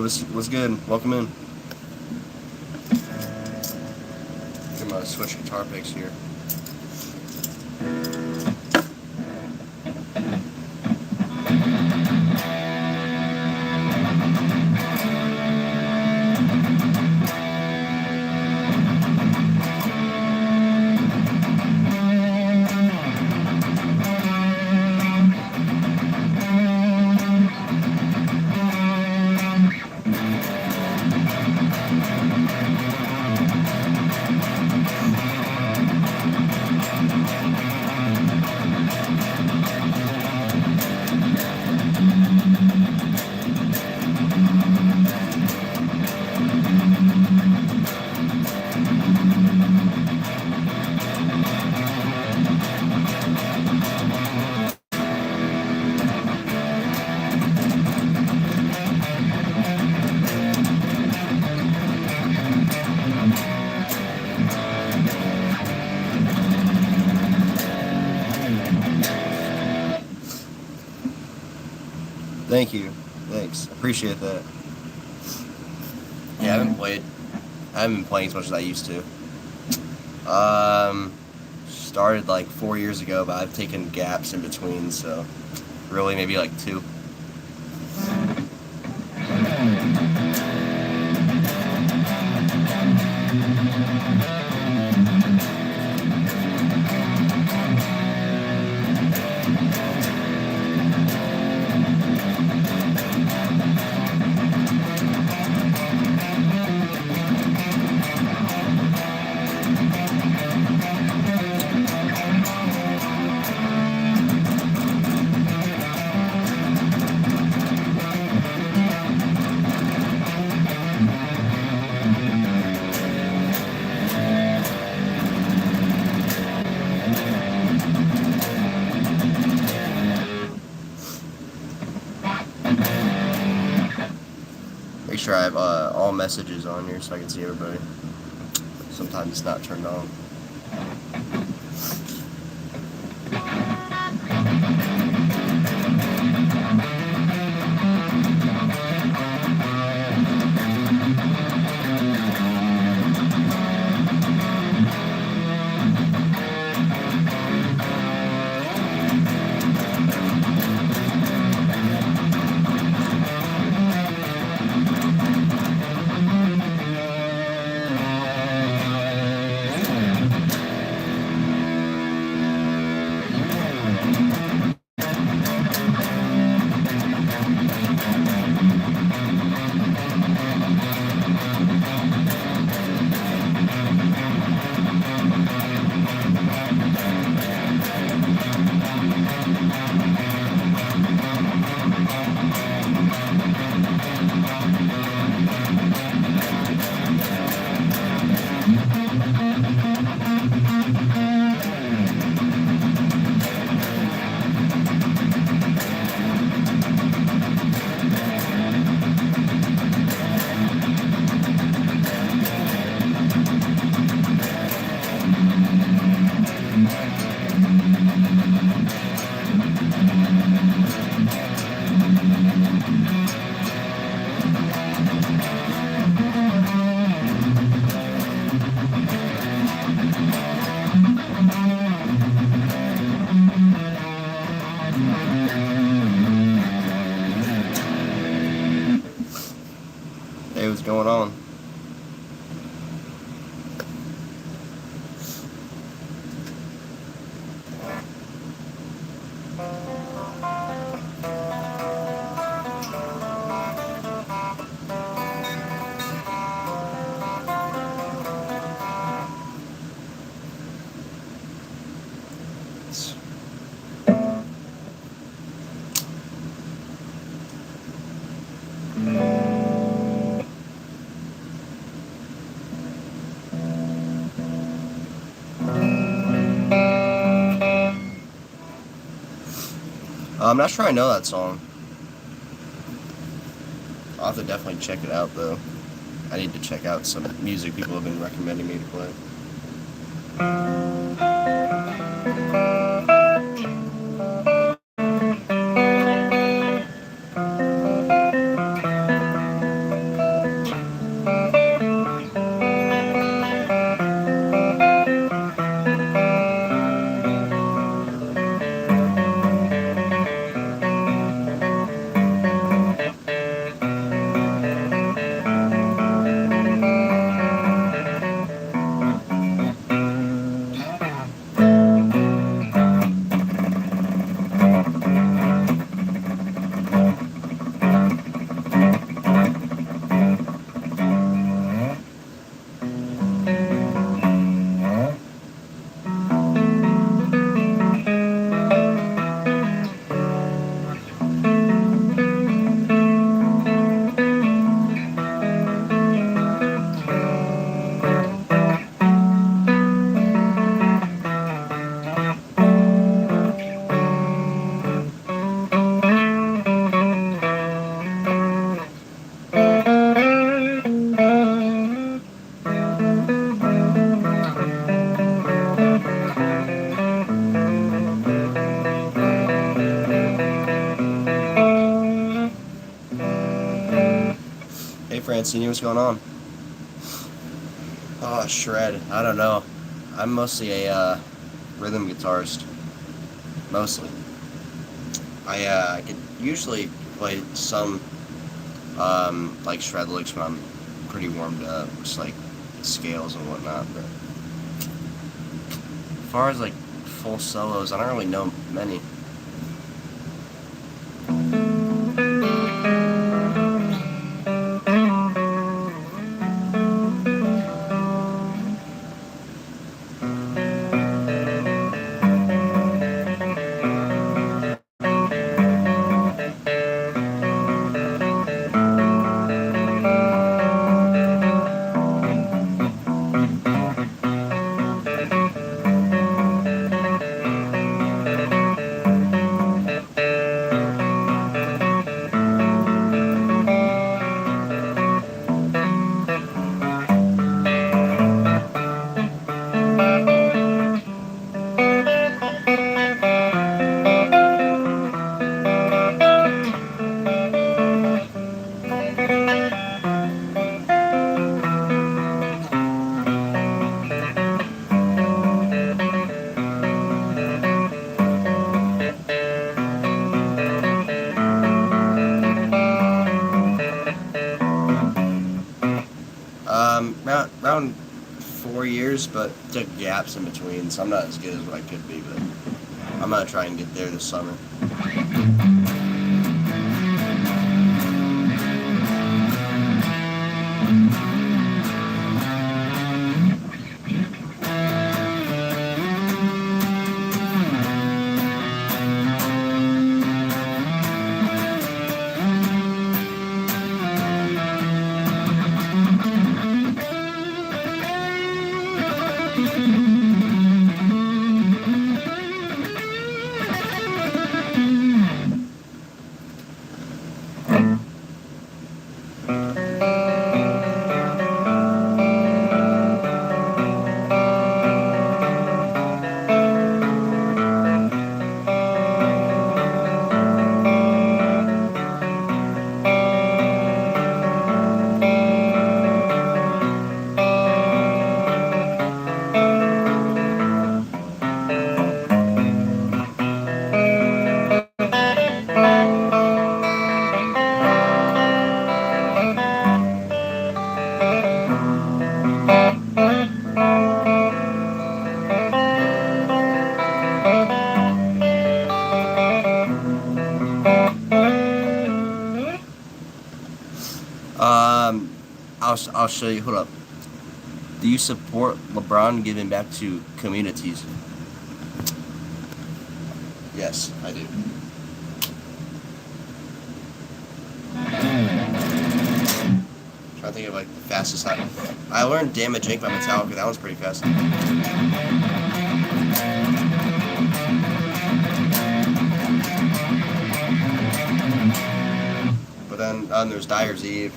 was good. Welcome in. I'm gonna switch guitar picks here. Thank you. Thanks. Appreciate that. Yeah, I haven't been playing as much as I used to. Started like 4 years ago, but I've taken gaps in between, so really maybe like 2. Make sure I have all messages on here so I can see everybody. Sometimes it's not turned on. Hey, what's going on? I'm not sure I know that song. I'll have to definitely check it out, though. I need to check out some music people have been recommending me to play. Francini, what's going on? Oh, shred. I don't know. I'm mostly a rhythm guitarist. Mostly. I could usually play some like shred licks when I'm pretty warmed up, just like scales and whatnot. But as far as like full solos, I don't really know many. Around 4 years, but took gaps in between, so I'm not as good as what I could be, but I'm gonna try and get there this summer. I'll show you. Hold up. Do you support LeBron giving back to communities? Yes, I do. Trying to think of like the fastest time. I learned Damage Inc. by Metallica. That one's pretty fast. But then there's Dyer's Eve.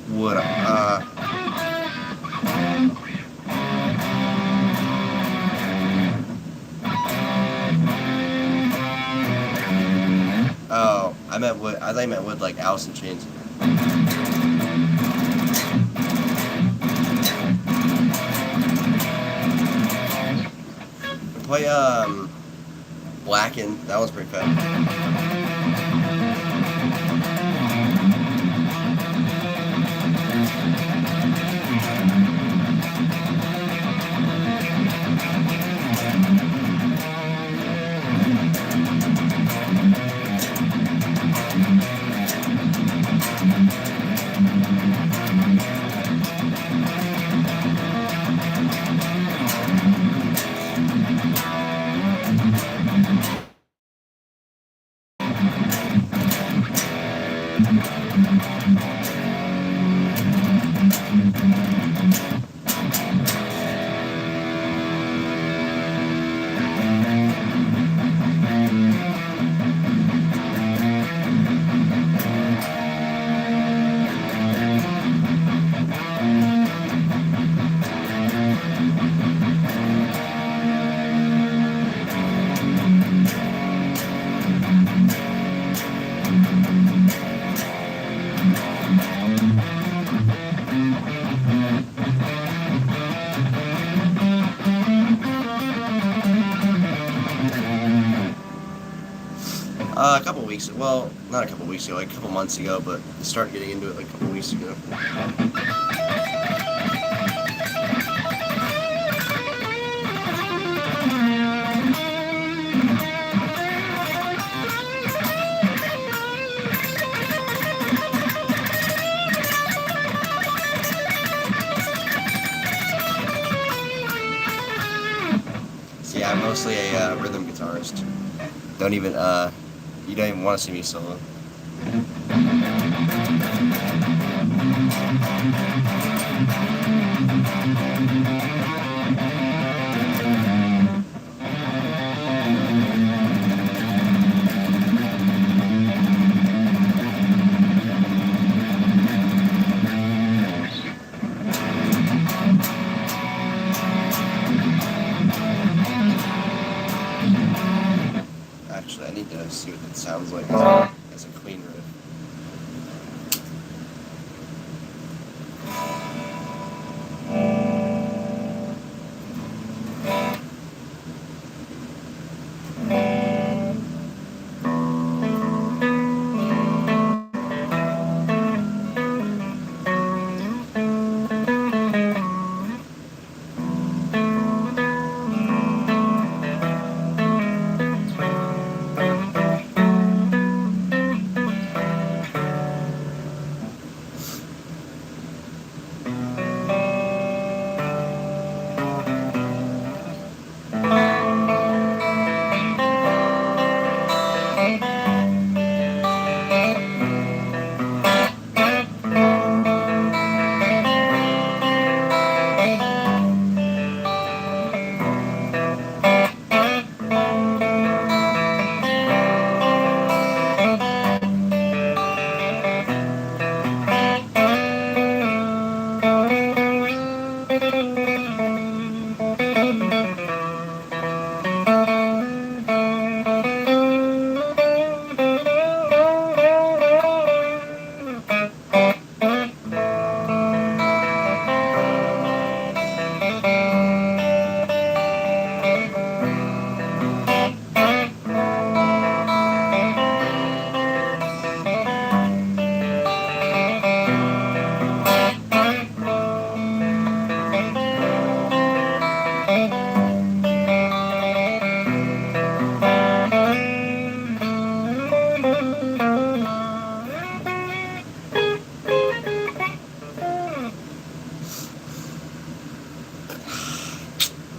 What oh, I thought you meant with like Alice in Chains. Play Blackened. That was pretty fast. A couple weeks. Well, not a couple weeks ago, like a couple months ago, but I started getting into it like a couple weeks ago. So yeah, I'm mostly a rhythm guitarist. Don't even you don't even want to see me solo. Actually, I need to see what that sounds like as a clean riff.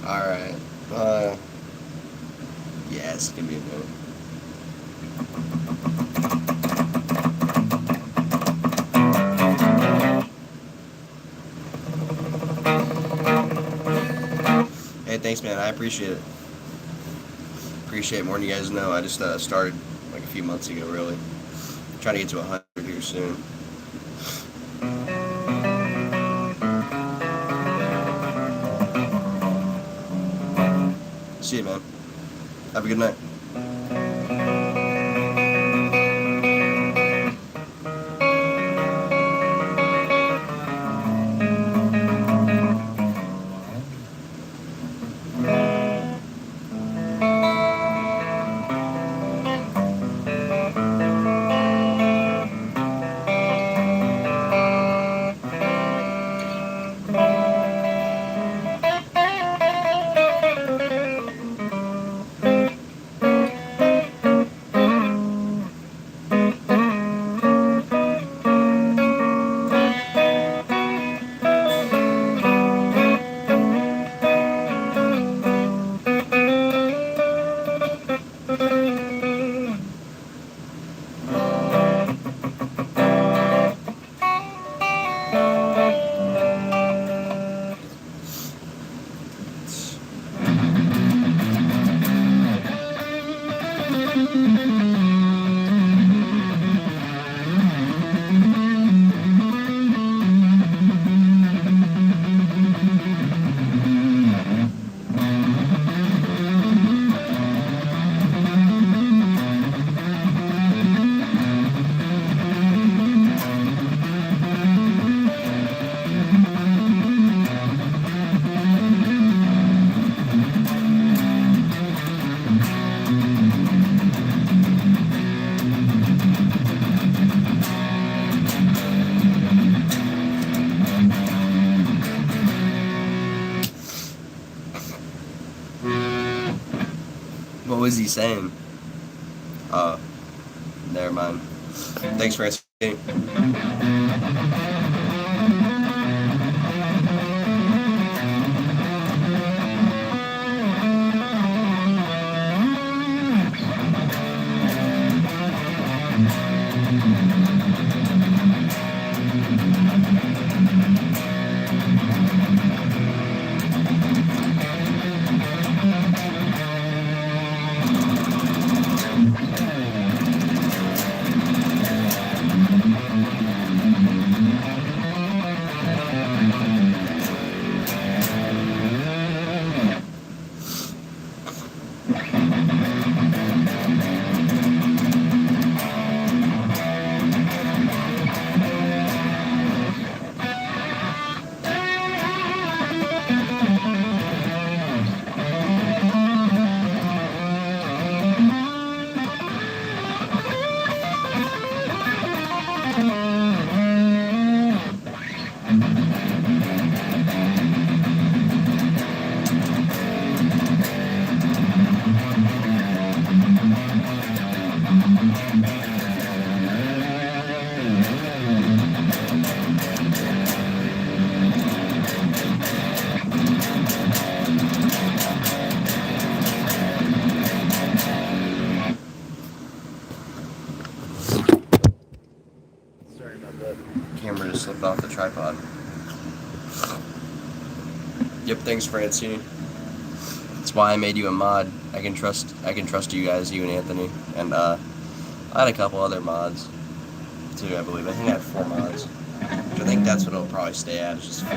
Alright. Yes, give me a minute. Hey, thanks, man. I appreciate it. Appreciate it more than you guys know. I just started like a few months ago, really. Trying to get to 100 here soon. See you, man. Have a good night. he saying? Never mind. Thanks for answering. Camera just slipped off the tripod. Yep, thanks Francine. That's why I made you a mod. I can trust you guys, you and Anthony. And I had a couple other mods too, I believe. I think I had 4 mods. Which I think that's what it'll probably stay at, it's just 4.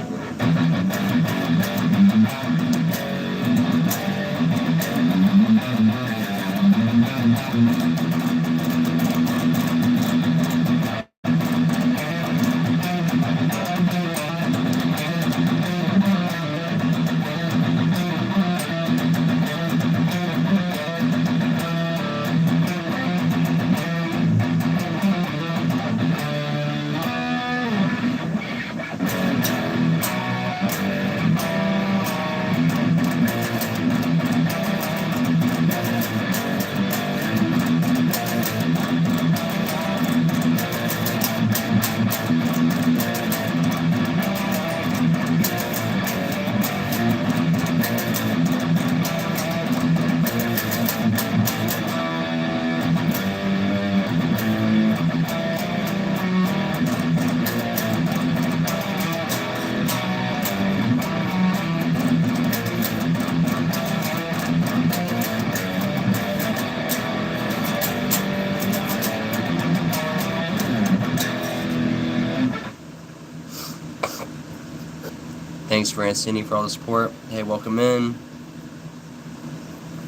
Thanks Francini for all the support. Hey, welcome in.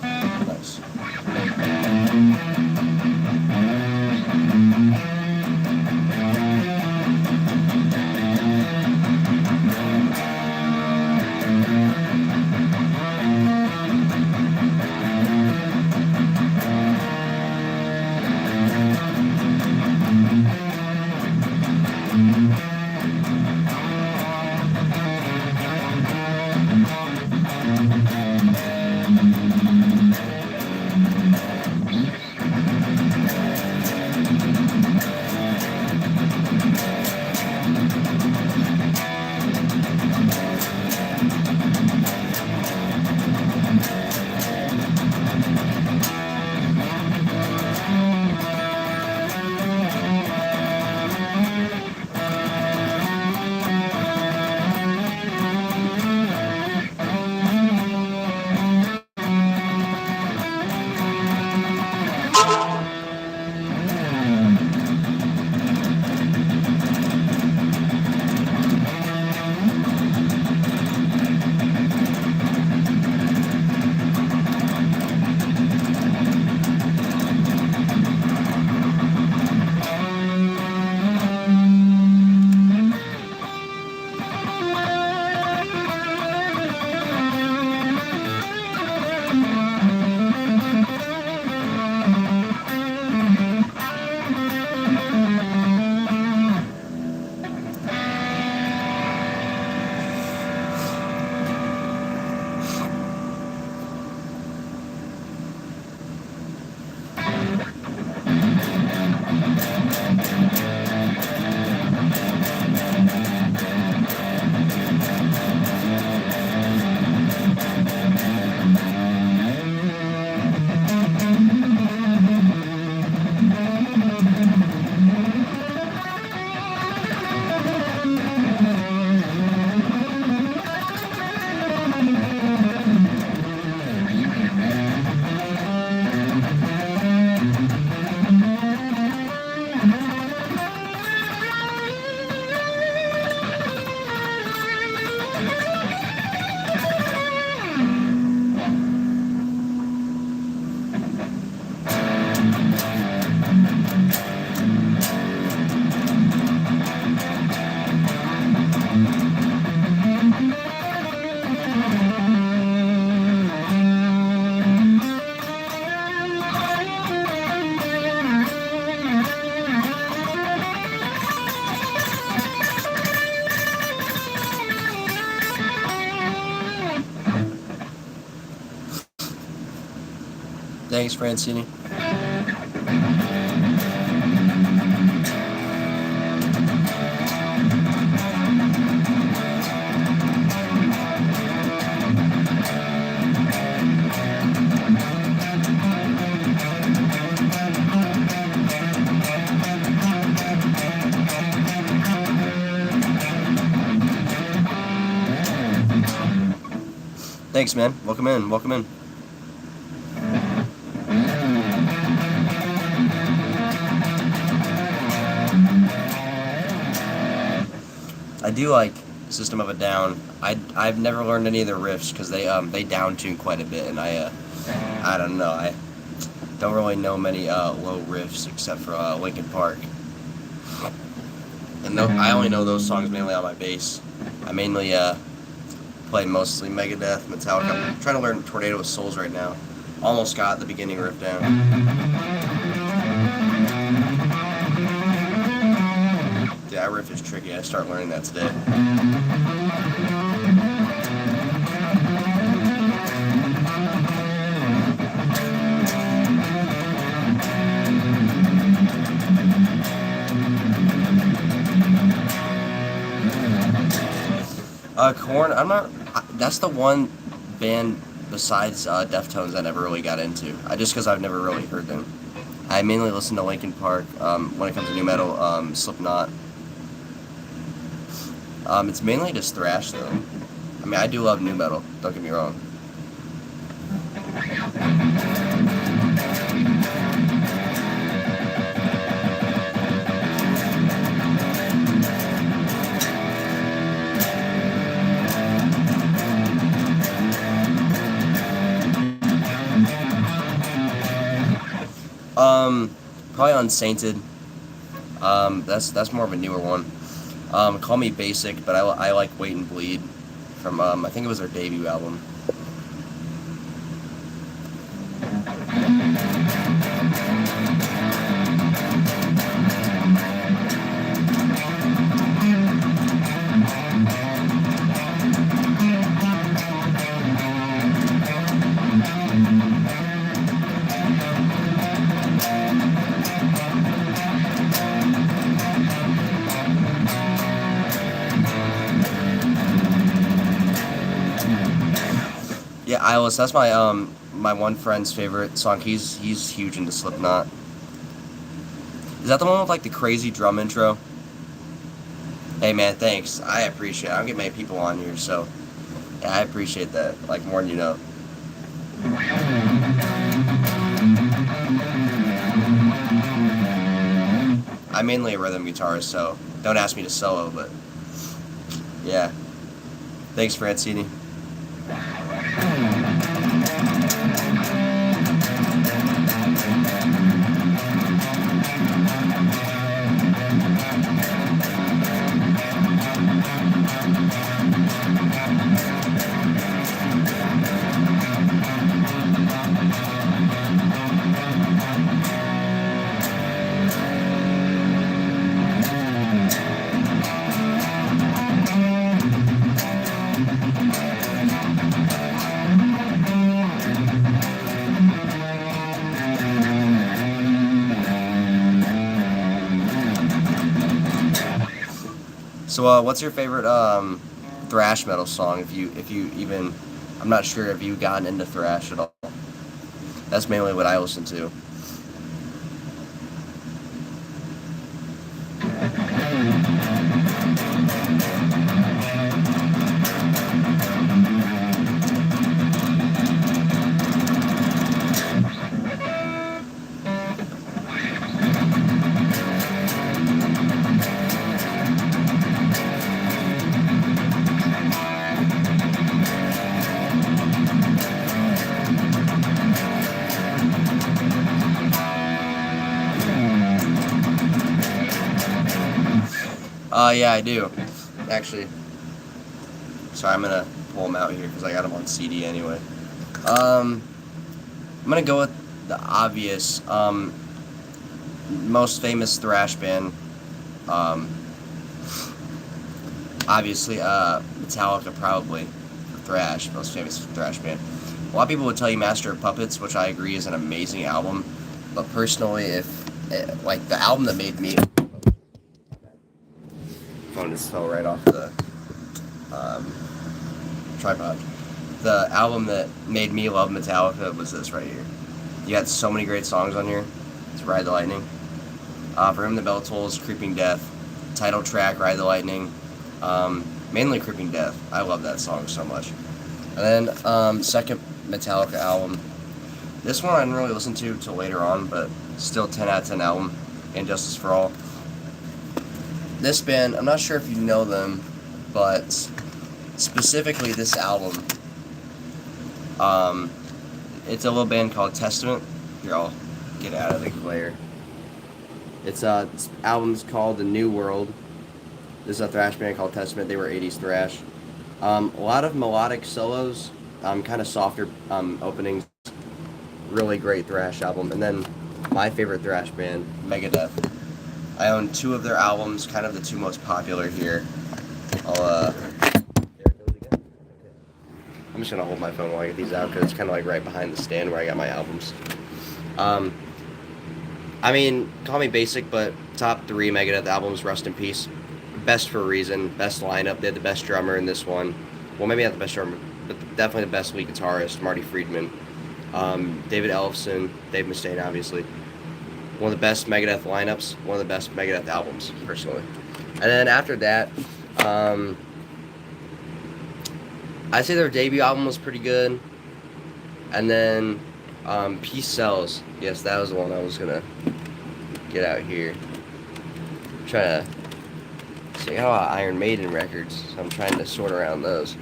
Nice. Thanks, Francini. Thanks, man. Welcome in. Welcome in. I do like System of a Down. I've never learned any of their riffs because they down tune quite a bit, and I don't know. I don't really know many low riffs except for Linkin Park. And I only know those songs mainly on my bass. I mainly play mostly Megadeth, Metallica. I'm trying to learn Tornado of Souls right now. Almost got the beginning riff down. Yeah, that riff is tricky. I start learning that today. Korn, I'm not. That's the one band besides Deftones I never really got into. Just because I've never really heard them. I mainly listen to Linkin Park when it comes to new metal, Slipknot. It's mainly just thrash though. I mean, I do love new metal. Don't get me wrong. Probably Unsainted. That's more of a newer one. Call Me Basic, but I like Wait and Bleed from I think it was their debut album. Yeah, Eyeless. That's my my one friend's favorite song. He's huge into Slipknot. Is that the one with like the crazy drum intro? Hey man, thanks. I appreciate it. I don't get many people on here, so yeah, I appreciate that. Like more than you know. I'm mainly a rhythm guitarist, so don't ask me to solo, but yeah. Thanks, Francini. So, what's your favorite thrash metal song? If you even, I'm not sure if you've gotten into thrash at all. That's mainly what I listen to. Yeah, I do. Actually, sorry, I'm gonna pull them out here because I got them on CD anyway. I'm gonna go with the obvious, most famous thrash band. Obviously, Metallica probably for thrash, most famous thrash band. A lot of people would tell you Master of Puppets, which I agree is an amazing album. But personally, like the album that made me, phone just fell right off the um, tripod. The album that made me love Metallica was this right here. You had so many great songs on here. It's Ride the Lightning. For him, the bell tolls, Creeping Death. Title track, Ride the Lightning. Mainly Creeping Death. I love that song so much. And then second Metallica album. This one I didn't really listen to till later on, but still 10 out of 10 album. And Justice for All. This band, I'm not sure if you know them, but specifically this album, it's a little band called Testament. Here, I'll get out of the glare. It's this album's called The New World. This is a thrash band called Testament. They were 80s thrash. A lot of melodic solos, kind of softer openings. Really great thrash album. And then my favorite thrash band, Megadeth. I own 2 of their albums, kind of the 2 most popular here. There it goes again. Okay. I'm just gonna hold my phone while I get these out because it's kind of like right behind the stand where I got my albums. I mean, call me basic, but top 3 Megadeth albums, rest in peace. Best for a reason, best lineup. They had the best drummer in this one. Well, maybe not the best drummer, but definitely the best lead guitarist, Marty Friedman. David Ellefson, Dave Mustaine, obviously. One of the best Megadeth lineups, one of the best Megadeth albums, personally. And then after that, I'd say their debut album was pretty good. And then Peace Sells. Yes, that was the one I was gonna get out here. Try to see how Iron Maiden records. So I'm trying to sort around those.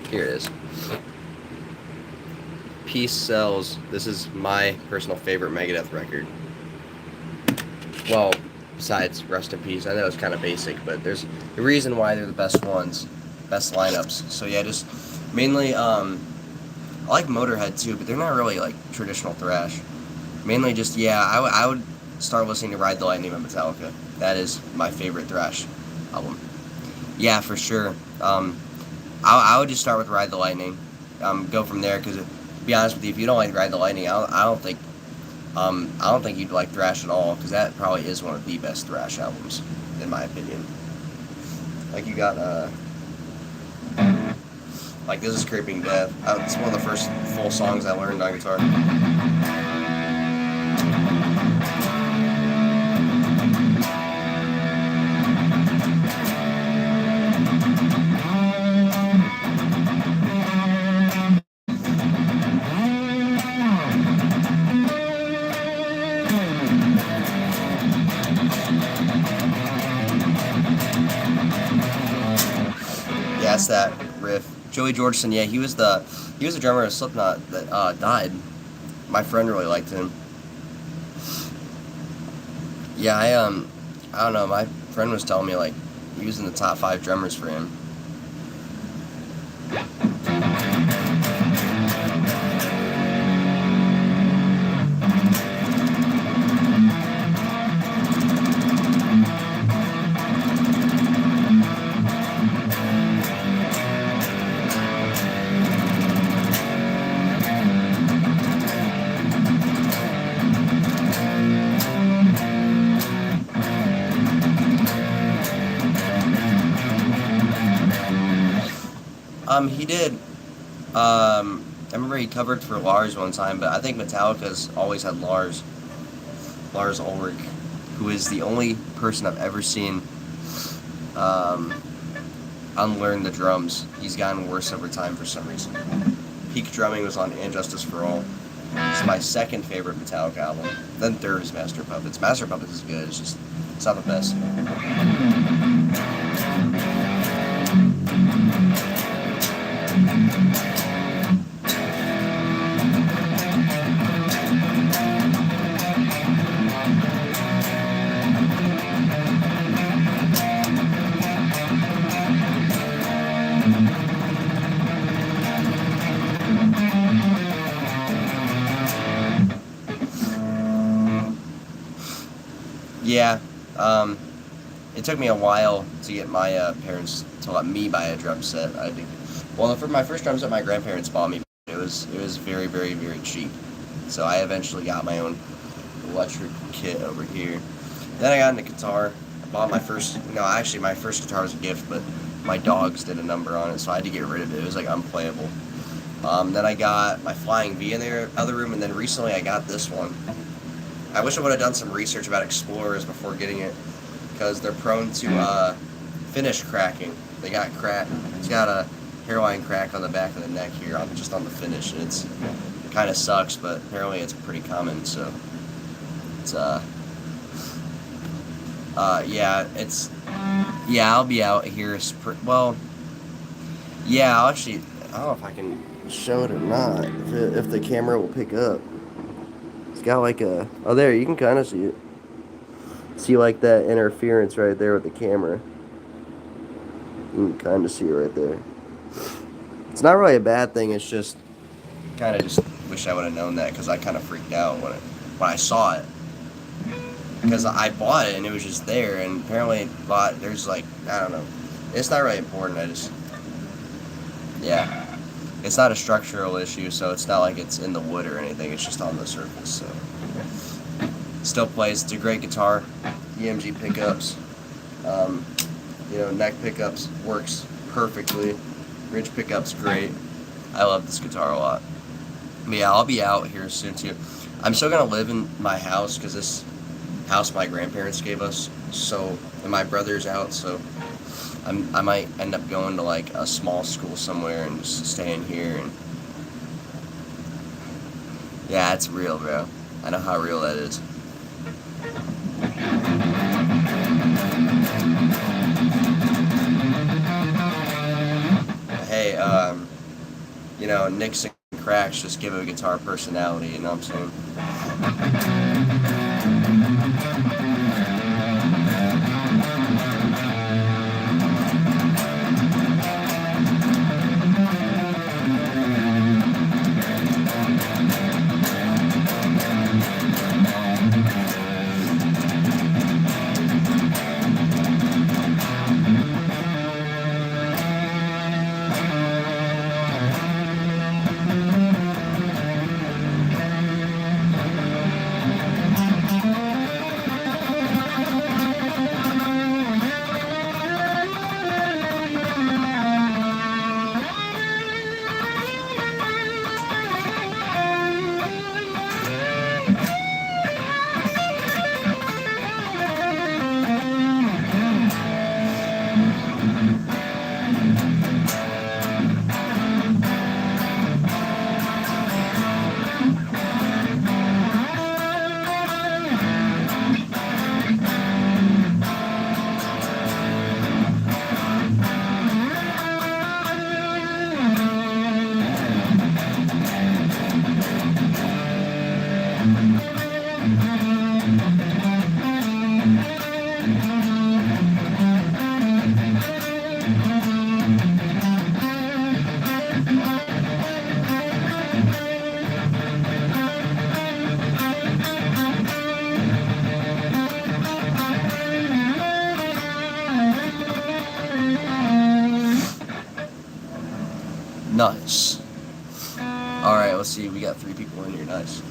Here it is. Peace Sells. This is my personal favorite Megadeth record. Well, besides Rest in Peace. I know it's kind of basic, but there's a reason why they're the best ones, best lineups. So yeah, just mainly I like Motorhead too, but they're not really like traditional thrash. Mainly just I would start listening to Ride the Lightning by Metallica. That is my favorite thrash album. Yeah, for sure. I would just start with Ride the Lightning. Go from there because. To be honest with you, if you don't like Ride the Lightning, I don't think you'd like thrash at all, because that probably is one of the best thrash albums, in my opinion. Like you got like this is Creeping Death. It's one of the first full songs I learned on guitar. That's that riff. Joey Jordison, yeah, he was the drummer of Slipknot that died. My friend really liked him. Yeah, I don't know. My friend was telling me like he was in the top 5 drummers for him. He did. I remember he covered for Lars one time, but I think Metallica's always had Lars Ulrich, who is the only person I've ever seen unlearn the drums. He's gotten worse over time for some reason. Peak drumming was on And Justice for All. It's my second favorite Metallica album. Then third is Master of Puppets. Master of Puppets is good. It's not the best. Yeah, it took me a while to get my parents to let me buy a drum set. I think Well, for my first drums that my grandparents bought me, it was very, very, very cheap. So I eventually got my own electric kit over here. Then I got into guitar. I bought my first. No, actually, my first guitar was a gift, but my dogs did a number on it, so I had to get rid of it. It was like unplayable. Then I got my Flying V in the other room, and then recently I got this one. I wish I would have done some research about Explorers before getting it, because they're prone to finish cracking. They got crack. It's got a hairline crack on the back of the neck here, just on the finish, and it kind of sucks, but apparently it's pretty common. So it's yeah, I'll be out here. Well, yeah, I'll actually. I don't know if I can show it or not. If the camera will pick up. It's got like a. Oh, there, you can kind of see it. See like that interference right there with the camera. You can kind of see it right there. It's not really a bad thing. It's just kind of just wish I would have known that, because I kind of freaked out when I saw it. Because I bought it and it was just there, and apparently there's like, I don't know. It's not really important. Yeah. It's not a structural issue, so it's not like it's in the wood or anything. It's just on the surface. So still plays. It's a great guitar. EMG pickups. Neck pickups works perfectly. Ridge pickups great. I love this guitar a lot. But yeah, I'll be out here soon too. I'm still gonna live in my house, because this house my grandparents gave us. So, and my brother's out, so I might end up going to like a small school somewhere and just staying here. And yeah, it's real, bro. I know how real that is. Hey, nicks and cracks just give a guitar personality, you know what I'm saying? Nice. Alright, let's see. We got 3 people in here. Nice.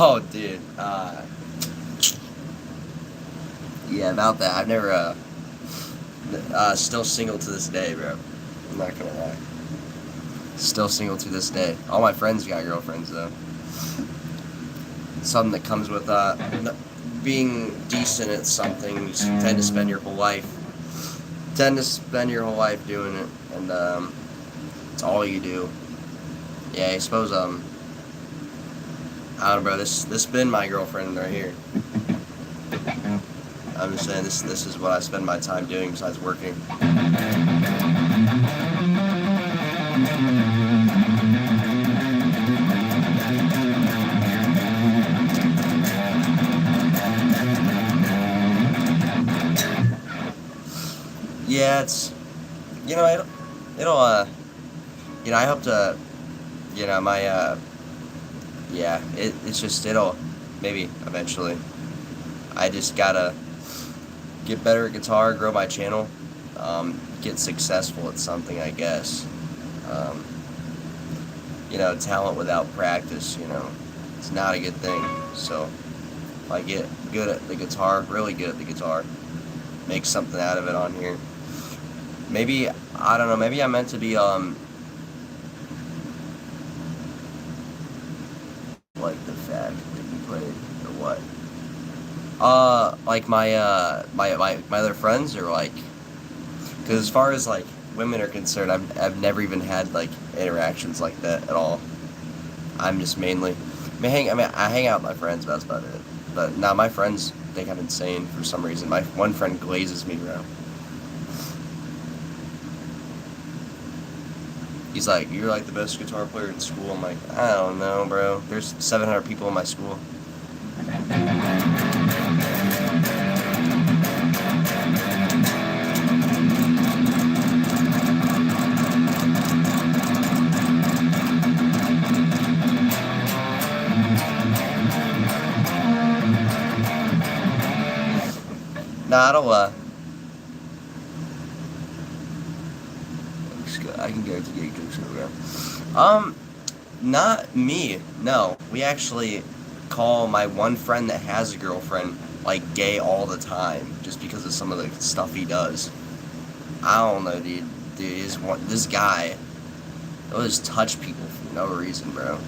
Oh, dude. Yeah, about that. I've never, still single to this day, bro. I'm not gonna lie. Still single to this day. All my friends got girlfriends, though. Something that comes with, being decent at something. You tend to spend your whole life. Doing it, and, it's all you do. Yeah, I suppose I don't know, bro. This been my girlfriend right here. I'm just saying this is what I spend my time doing besides working. Yeah, it's it'll I hope to my yeah, it's just it'll maybe eventually. I just gotta get better at guitar, grow my channel, get successful at something, I guess. Um, talent without practice, it's not a good thing. So if I get good at the guitar, really good at the guitar, make something out of it on here. Maybe, I don't know, maybe I'm meant to be like the fact that you played or what? Like my other friends, or like, because as far as like women are concerned, I've never even had like interactions like that at all. I'm just mainly, I hang out with my friends, but that's about it. But now my friends think I'm insane for some reason. My one friend glazes me around. He's like, "You're like the best guitar player in school." I'm like, "I don't know, bro. There's 700 people in my school." Nah, I don't, I can guarantee you jokes over. Not me. No, we actually call my one friend that has a girlfriend like gay all the time, just because of some of the stuff he does. I don't know, dude. This guy, he'll just touch people for no reason, bro.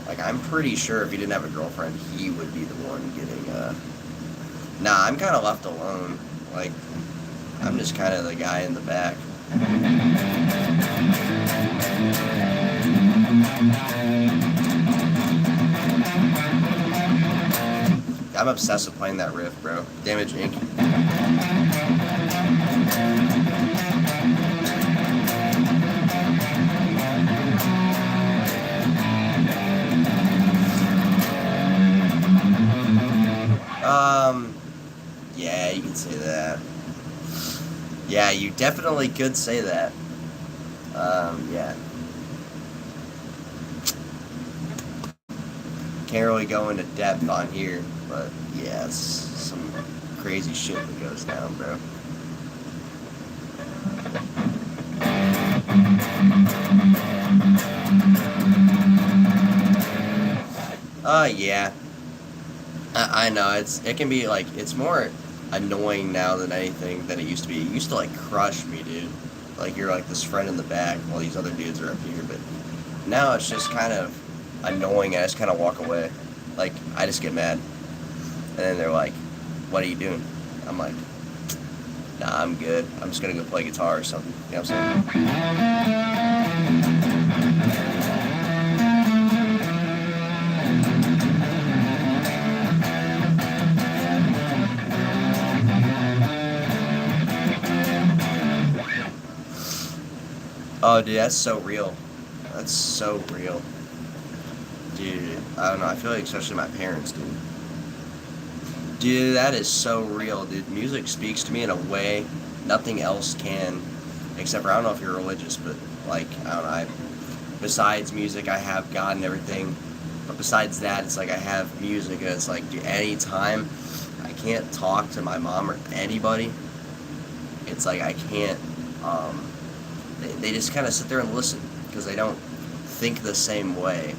Like, I'm pretty sure if he didn't have a girlfriend, he would be the one getting, Nah, I'm kind of left alone. Like, I'm just kind of the guy in the back. I'm obsessed with playing that riff, bro. Damage Inc. Yeah, you can say that. Yeah, you definitely could say that. Yeah. Can't really go into depth on here, but yeah, it's some crazy shit that goes down, bro. Yeah. I know, it can be like, it's more annoying now than anything than it used to be. It used to like crush me, dude. Like, you're like this friend in the back while these other dudes are up here, but now it's just kind of annoying. I just kind of walk away. Like, I just get mad. And then they're like, "What are you doing?" I'm like, "Nah, I'm good. I'm just gonna go play guitar or something." You know what I'm saying? Oh, dude, that's so real. That's so real. Dude, I don't know. I feel like especially my parents, dude. Dude, that is so real, dude. Music speaks to me in a way nothing else can. Except for, I don't know if you're religious, but, like, I don't know. Besides music, I have God and everything. But besides that, it's like I have music, and it's like, dude, anytime I can't talk to my mom or anybody, it's like I can't, they just kind of sit there and listen, because they don't think the same way,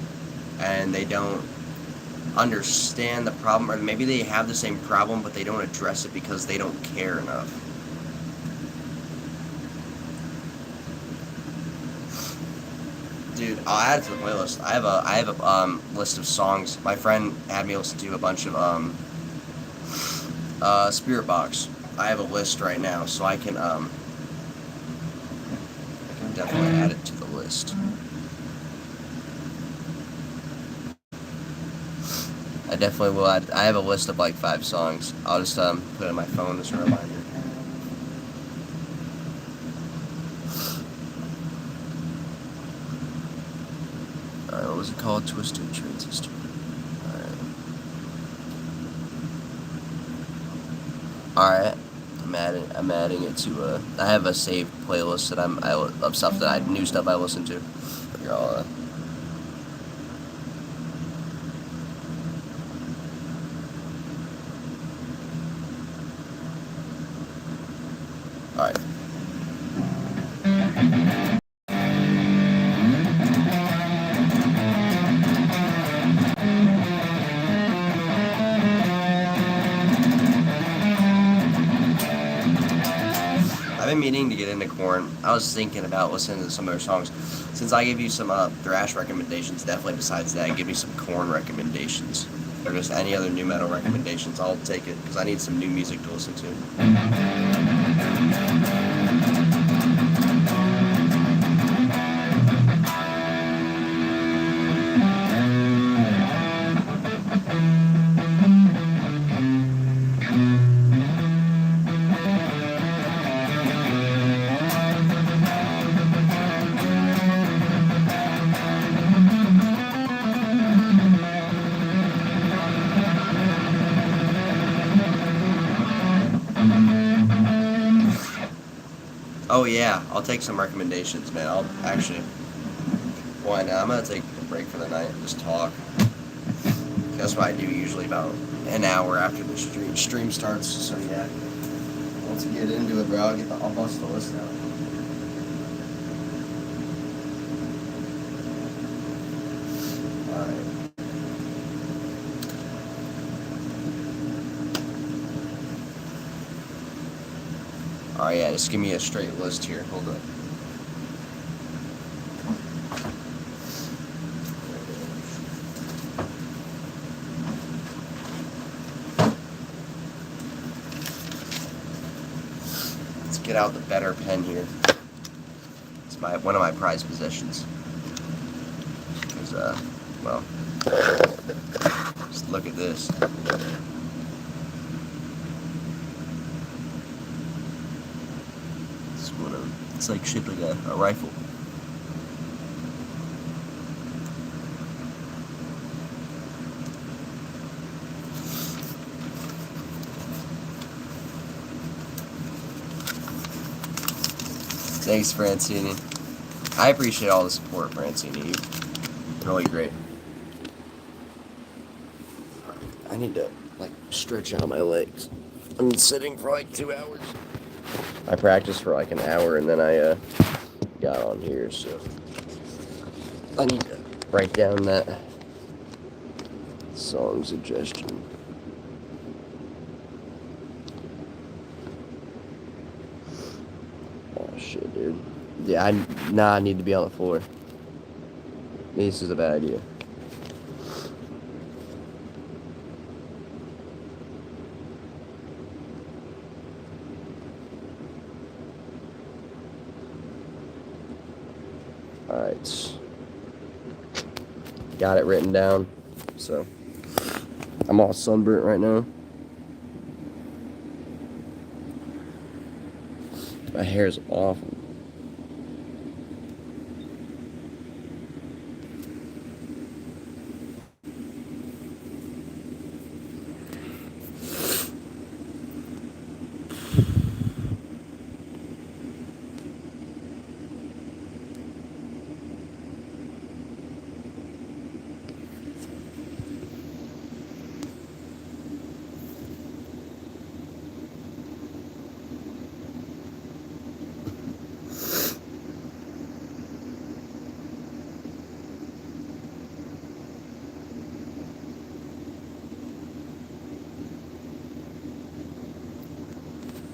and they don't understand the problem, or maybe they have the same problem, but they don't address it because they don't care enough. Dude, I'll add it to the playlist. I have a list of songs. My friend had me listen to a bunch of Spirit Box. I have a list right now, so I can definitely add it to the list. I definitely will. I have a list of like 5 songs. I'll just put it in my phone as a reminder. Alright, what was it called? Twisted Transistor. Alright. I'm adding it to I have a saved playlist that of stuff that new stuff I listen to. Here, alright. I've been meaning to get into Korn. I was thinking about listening to some of their songs. Since I gave you some thrash recommendations, definitely besides that, give me some Korn recommendations. Or just any other new metal recommendations. I'll take it, because I need some new music to listen to. Oh yeah, I'll take some recommendations, man. I'll actually. Why not? I'm gonna take a break for the night and just talk. That's what I do usually about an hour after the stream starts. So yeah, once you get into it, bro, I'll bust the list out. Alright. Alright, yeah, just give me a straight list here. Hold up. Let's get out the better pen here. It's one of my prized possessions. Because, well, just look at this. It's like shaped like a rifle. Thanks, Francini. I appreciate all the support, Francini. You're really great. I need to, like, stretch out my legs. I've been sitting for like 2 hours. I practiced for like an hour and then I got on here, so I need to write down that song suggestion. Oh shit, dude. Yeah, I need to be on the floor. This is a bad idea. Alright. Got it written down. So, I'm all sunburnt right now. My hair's awful.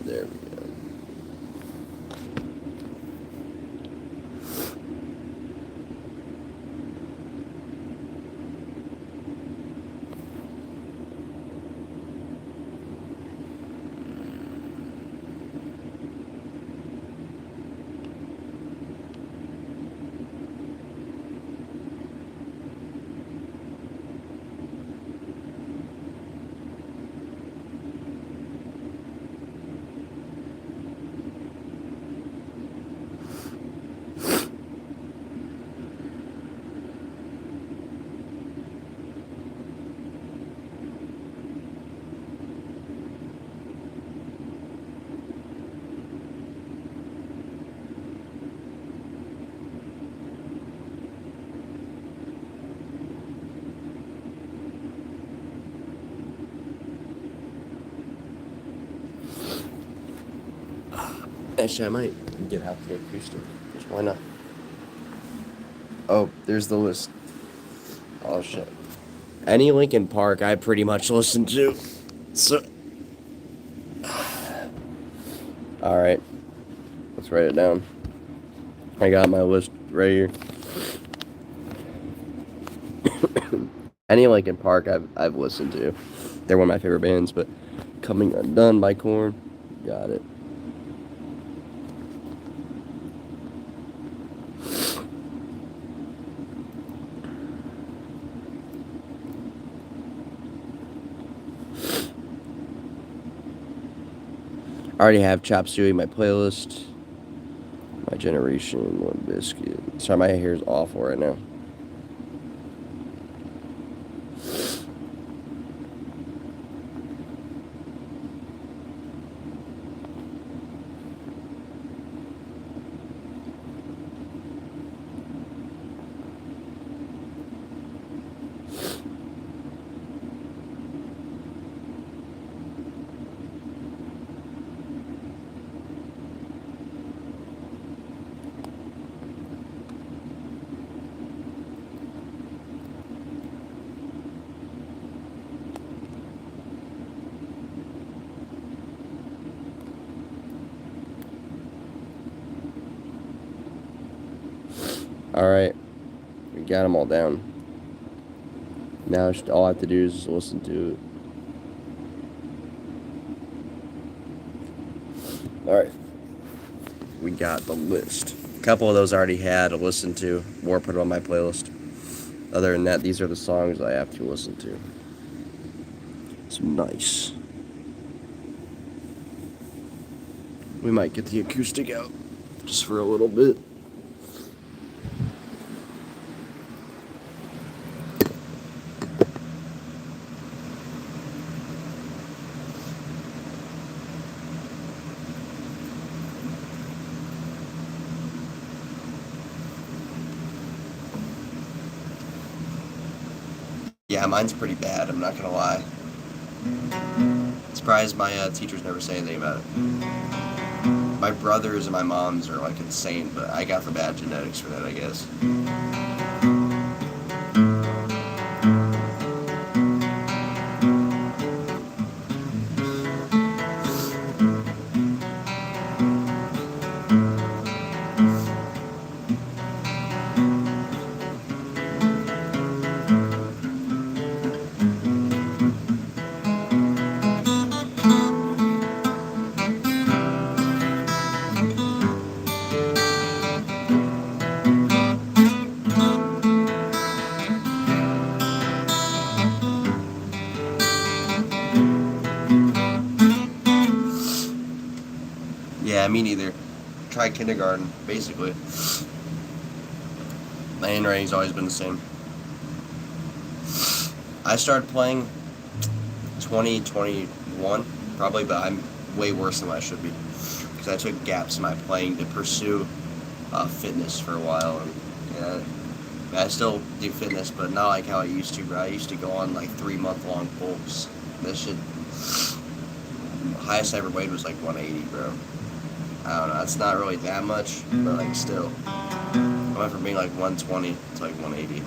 There we go. Actually, I might get out the acoustic. Just why not? Oh, there's the list. Oh shit. Any Linkin Park I pretty much listen to. So, all right, let's write it down. I got my list right here. Any Linkin Park I've listened to. They're one of my favorite bands, but Coming Undone by Korn, got it. I already have Chop Suey in my playlist. My Generation, One Biscuit. Sorry, my hair's awful right now. Alright, we got them all down. Now all I have to do is listen to it. Alright, we got the list. A couple of those I already had to listen to, or put on my playlist. Other than that, these are the songs I have to listen to. It's nice. We might get the acoustic out just for a little bit. Yeah, mine's pretty bad, I'm not gonna lie. Surprised my teachers never say anything about it. My brothers and my moms are like insane, but I got the bad genetics for that, I guess. Yeah, me neither. Tried kindergarten, basically. My handwriting's always been the same. I started playing 2021, probably, but I'm way worse than what I should be. Because I took gaps in my playing to pursue fitness for a while. And I still do fitness, but not like how I used to, bro. I used to go on like 3-month-long pulls. This shit, highest I ever weighed was like 180, bro. I don't know, that's not really that much, but like still. I went from being like 120 to like 180.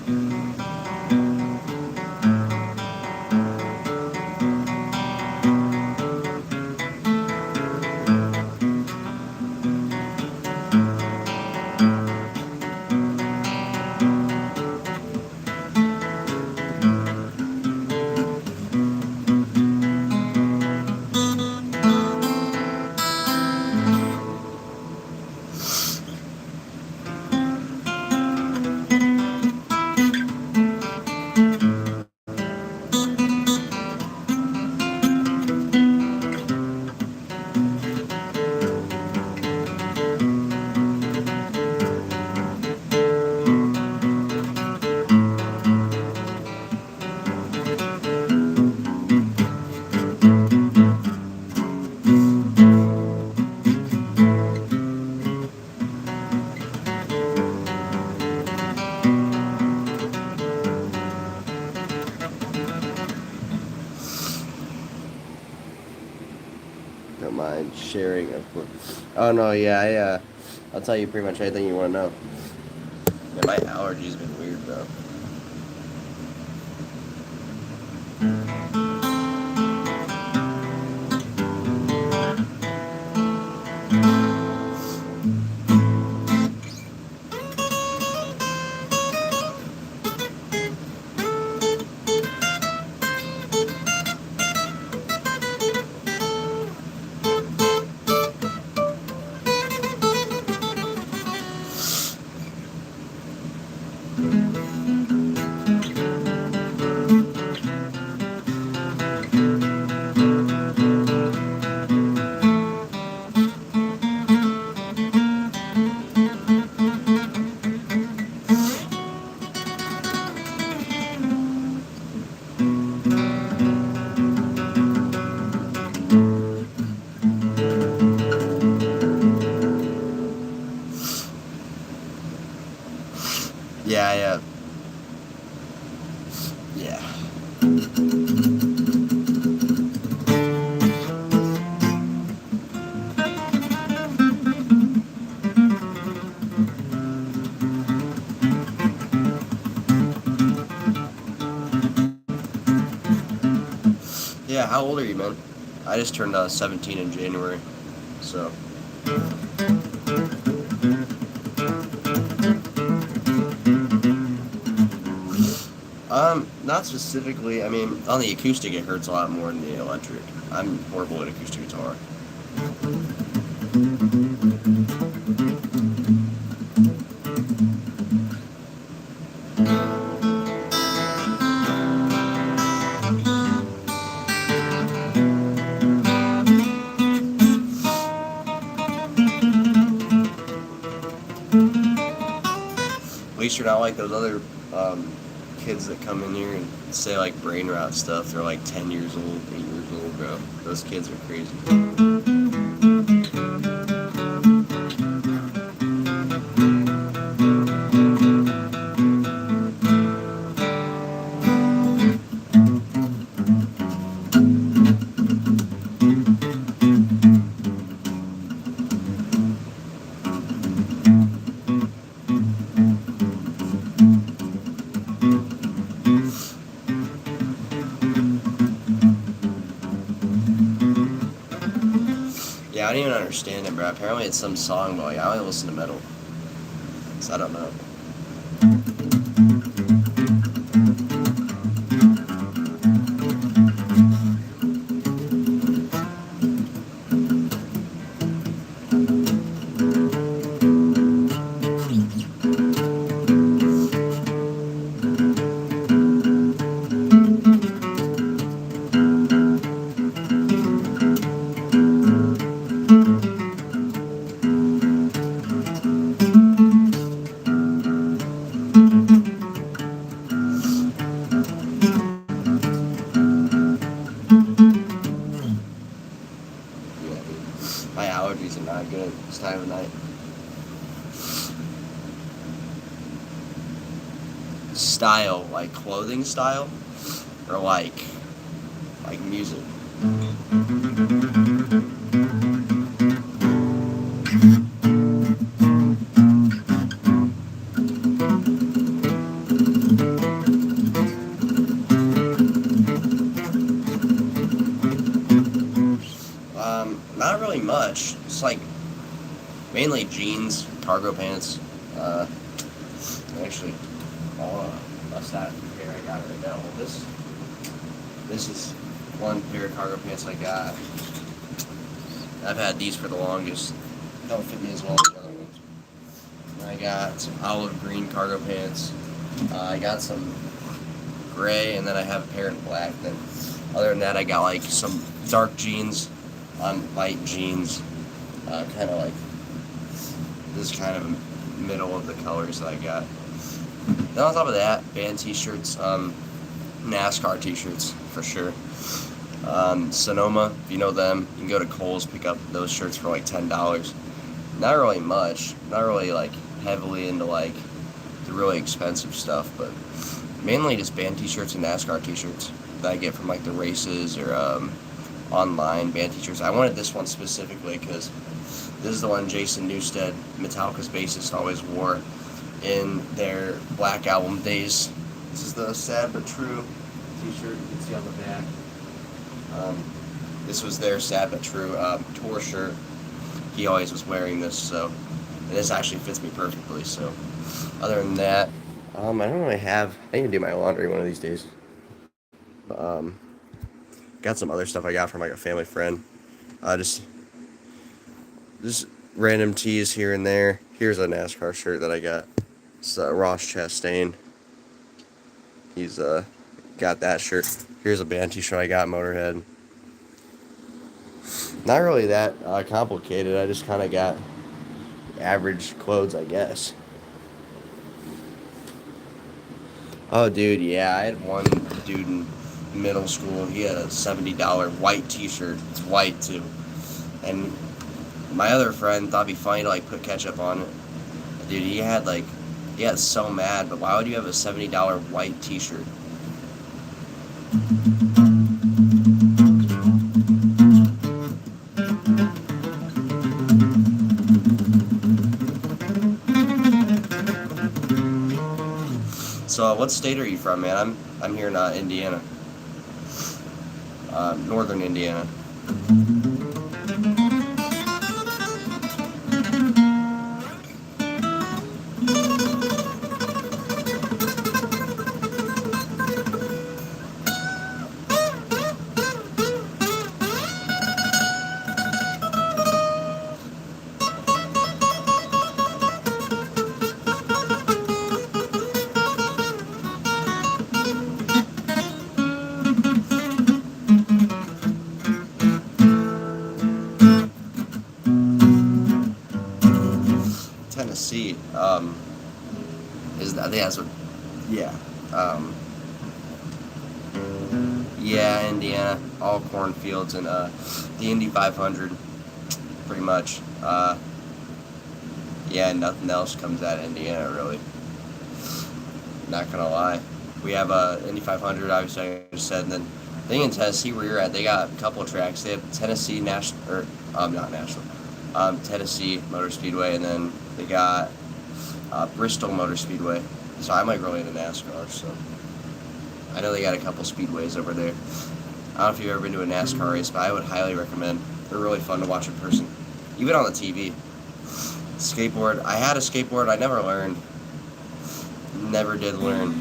Don't mind sharing, of course. Oh no, yeah, I'll tell you pretty much anything you want to know. Yeah, my allergies been weird, bro. Yeah, yeah. Yeah, how old are you, man? I just turned 17 in January, so. Not specifically. I mean, on the acoustic, it hurts a lot more than the electric. I'm horrible at acoustic guitar. At least you're not like those other kids that come in here and say like brain rot stuff. They're like 10 years old, 8 years old, bro. Those kids are crazy. Yeah, I don't even understand it, bro. Apparently it's some song, but like, I only listen to metal. So I don't know. My allergies are not good this time of night. Style, like clothing style, or like music. Not really much. It's like mainly jeans, cargo pants. Actually, that's that pair I got right now. Well, this is one pair of cargo pants I got. I've had these for the longest. Don't fit me as well as the other ones. And I got some olive green cargo pants. I got some gray, and then I have a pair in black. Then, other than that, I got like some dark jeans, light jeans, kind of like this kind of middle of the colors that I got. Then on top of that, band t-shirts, NASCAR t-shirts for sure. Sonoma, if you know them, you can go to Kohl's, pick up those shirts for like $10. Not really much, not really like heavily into like the really expensive stuff, but mainly just band t-shirts and NASCAR t-shirts that I get from like the races or online band t-shirts. I wanted this one specifically because this is the one Jason Newsted, Metallica's bassist, always wore in their Black Album days. This is the Sad But True t-shirt you can see on the back. This was their Sad But True tour shirt. He always was wearing this, so and this actually fits me perfectly. So other than that, I don't really have. I need to do my laundry one of these days. Got some other stuff I got from like a family friend. Just random tees here and there. Here's a NASCAR shirt that I got. It's Ross Chastain. He's got that shirt. Here's a band t-shirt I got, Motorhead. Not really that complicated. I just kind of got average clothes, I guess. Oh, dude, yeah. I had one dude in middle school. He had a $70 white t-shirt. It's white, too. And my other friend thought it'd be funny to, like, put ketchup on it. Dude, he got so mad. But why would you have a $70 white t-shirt? So, what state are you from, man? I'm here in Indiana, northern Indiana. Tennessee, I think that's what, yeah, yeah, Indiana, all cornfields and the Indy 500, pretty much. Yeah, nothing else comes out of Indiana really. Not gonna lie, we have Indy 500, obviously I just said, and then I think in Tennessee where you're at, they got a couple of tracks. They have Tennessee National, or not National. Tennessee Motor Speedway, and then they got Bristol Motor Speedway. So I might go into NASCAR. So I know they got a couple speedways over there. I don't know if you've ever been to a NASCAR race, but I would highly recommend. They're really fun to watch in person, even on the TV. Skateboard. I had a skateboard. I never learned. Never did learn.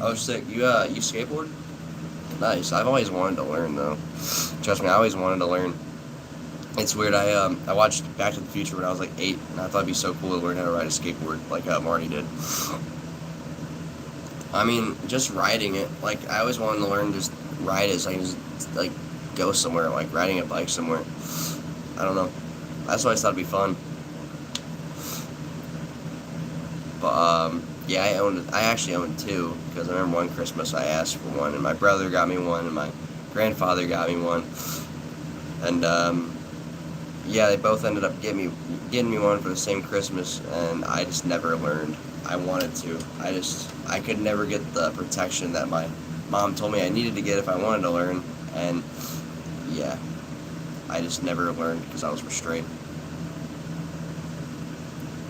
Oh, sick. You skateboard? Nice. I've always wanted to learn though. Trust me, I always wanted to learn. It's weird. I watched Back to the Future when I was like 8, and I thought it'd be so cool to learn how to ride a skateboard like Marty did. I mean, just riding it. Like I always wanted to learn just ride it so I can just like go somewhere, like riding a bike somewhere. I don't know. That's why I thought it'd be fun. But yeah, I actually owned 2 because I remember one Christmas I asked for one, and my brother got me one, and my grandfather got me one, and yeah, they both ended up getting me one for the same Christmas, and I just never learned. I wanted to. I could never get the protection that my mom told me I needed to get if I wanted to learn, and yeah, I just never learned because I was restrained.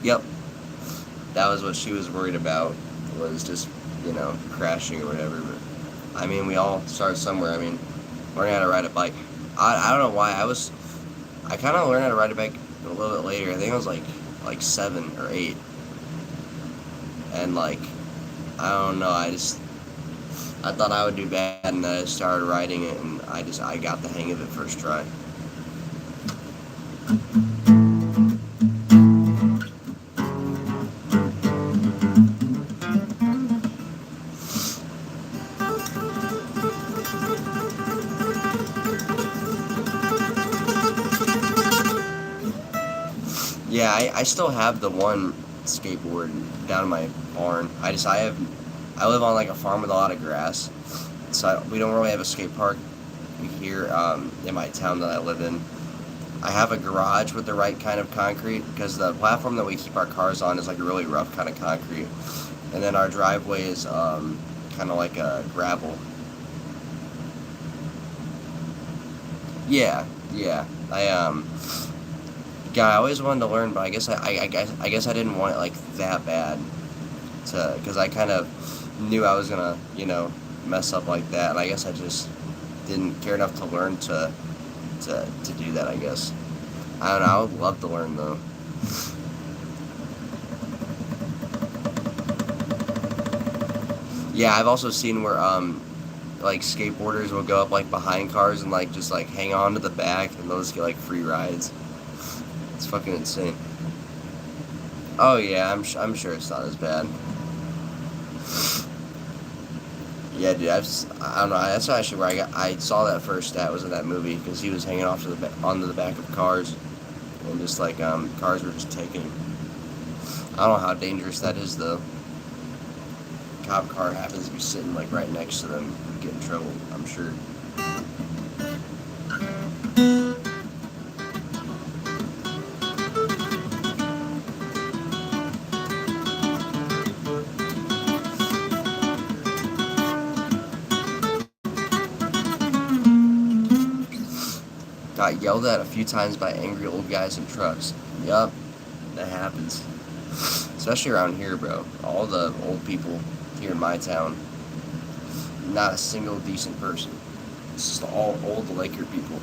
Yep. That was what she was worried about, was just, crashing or whatever. But I mean, we all start somewhere. I mean, learning how to ride a bike. I don't know why. I kind of learned how to ride a bike a little bit later. I think I was like 7 or 8. And I don't know. I thought I would do bad, and then I started riding it, and I got the hang of it first try. Yeah, I still have the one skateboard down in my barn. I live on a farm with a lot of grass, so we don't really have a skate park. here in my town that I live in. I have a garage with the right kind of concrete because the platform that we keep our cars on is like a really rough kind of concrete, and then our driveway is kind of like a gravel. Yeah, yeah. I always wanted to learn, but I guess I didn't want it like that bad to because I kind of knew I was gonna mess up like that, and I guess I just didn't care enough to learn to do that. I guess I don't know. I would love to learn though. Yeah, I've also seen where like skateboarders will go up like behind cars and like just like hang on to the back and those get like free rides. It's fucking insane. Oh yeah, I'm sure it's not as bad. Yeah, dude, I don't know. That's actually where I saw that first stat was in that movie because he was hanging off to onto the back of cars and just like cars were just taking him. I don't know how dangerous that is though. Cop car happens to be sitting like right next to them, get in trouble. I'm sure. Got yelled at a few times by angry old guys in trucks. Yup, that happens. Especially around here, bro. All the old people here in my town, not a single decent person. It's just all old Laker people.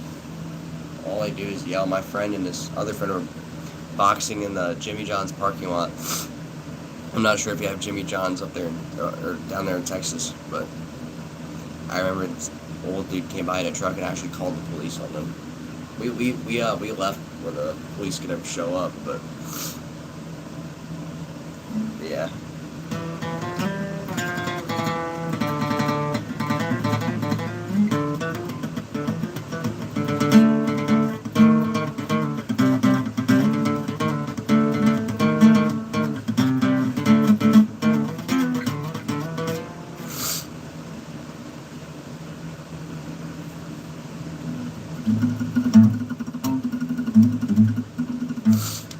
All I do is yell. My friend and this other friend are boxing in the Jimmy John's parking lot. I'm not sure if you have Jimmy John's up there or down there in Texas, but I remember this old dude came by in a truck and actually called the police on them. We left when the police could ever show up, but yeah.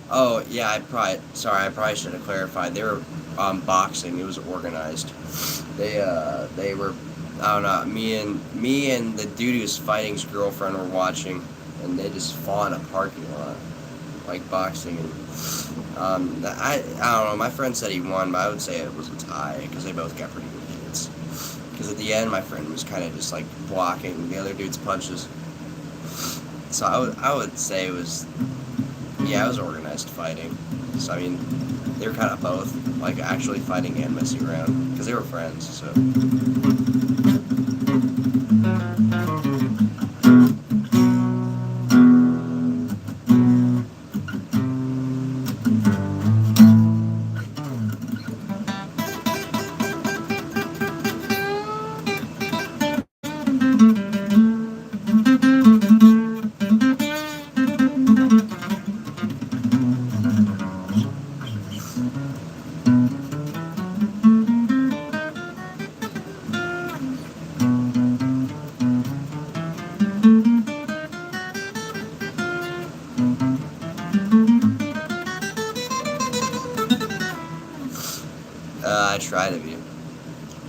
Oh yeah, I probably should have clarified. They were boxing. It was organized. They were I don't know. Me and the dude who was fighting his girlfriend were watching, and they just fought in a parking lot, like boxing. And I don't know. My friend said he won, but I would say it was a tie because they both got pretty good hits. Because at the end, my friend was kind of just like blocking the other dude's punches. So I would say it was. Yeah, it was organized fighting. So, I mean, they were kind of both, like, actually fighting and messing around, because they were friends, so. I try to be.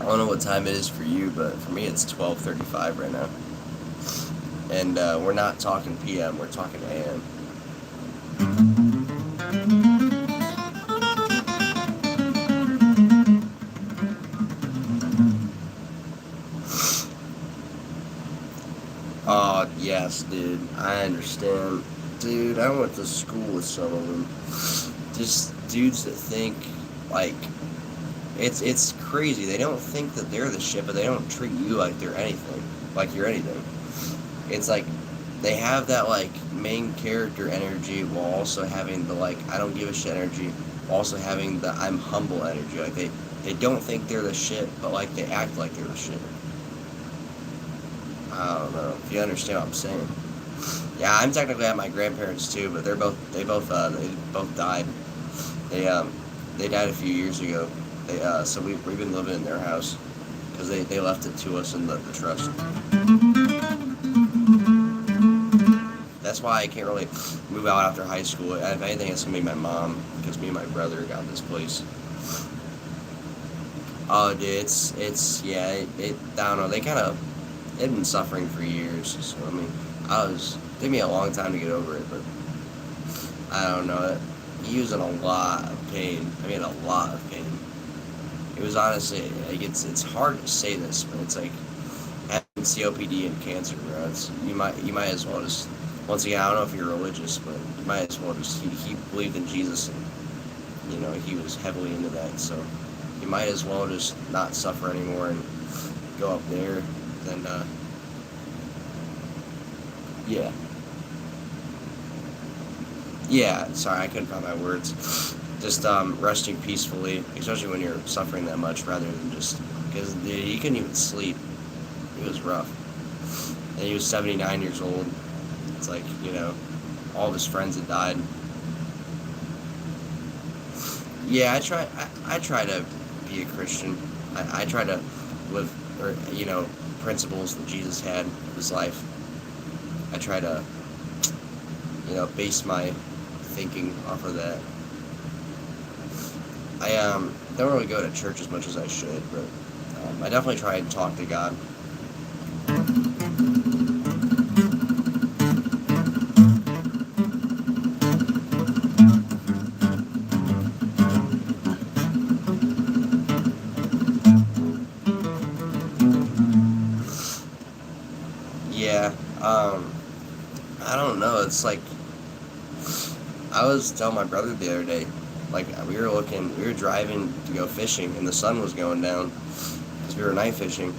I don't know what time it is for you, but for me it's 12:35 right now. And we're not talking PM, we're talking AM. Oh, yes, dude. I understand. Dude, I went to school with some of them. Just dudes that think, like, it's crazy. They don't think that they're the shit, but they don't treat you like they're anything. Like you're anything. It's like, they have that, like, main character energy while also having the, like, I don't give a shit energy, also having the I'm humble energy. Like, they don't think they're the shit, but, like, they act like they're the shit. I don't know if you understand what I'm saying. Yeah, I'm technically at my grandparents too, but they both died. They died a few years ago. So we've been living in their house because they left it to us in the trust. that's why I can't really move out after high school. If anything, it's gonna be my mom because me and my brother got this place. Oh, dude, it's yeah. I don't know. They've been suffering for years. So I mean, it took me a long time to get over it, but I don't know. He was in a lot of pain. I mean, a lot of pain. It was honestly like it's hard to say this, but it's like having COPD and cancer, bro. You might as well just once again. I don't know if you're religious, but you might as well just he believed in Jesus and he was heavily into that. So you might as well just not suffer anymore and go up there. Then yeah. Yeah, sorry, I couldn't find my words. Just resting peacefully, especially when you're suffering that much, rather than just because he couldn't even sleep. It was rough. And he was 79 years old. It's like all of his friends had died. Yeah, I try to be a Christian. I try to live, or principles that Jesus had in his life. I try to base my thinking off of that. I don't really go to church as much as I should, but I definitely try and talk to God. Yeah, I don't know. It's like I was telling my brother the other day, like we were driving to go fishing, and the sun was going down because we were night fishing,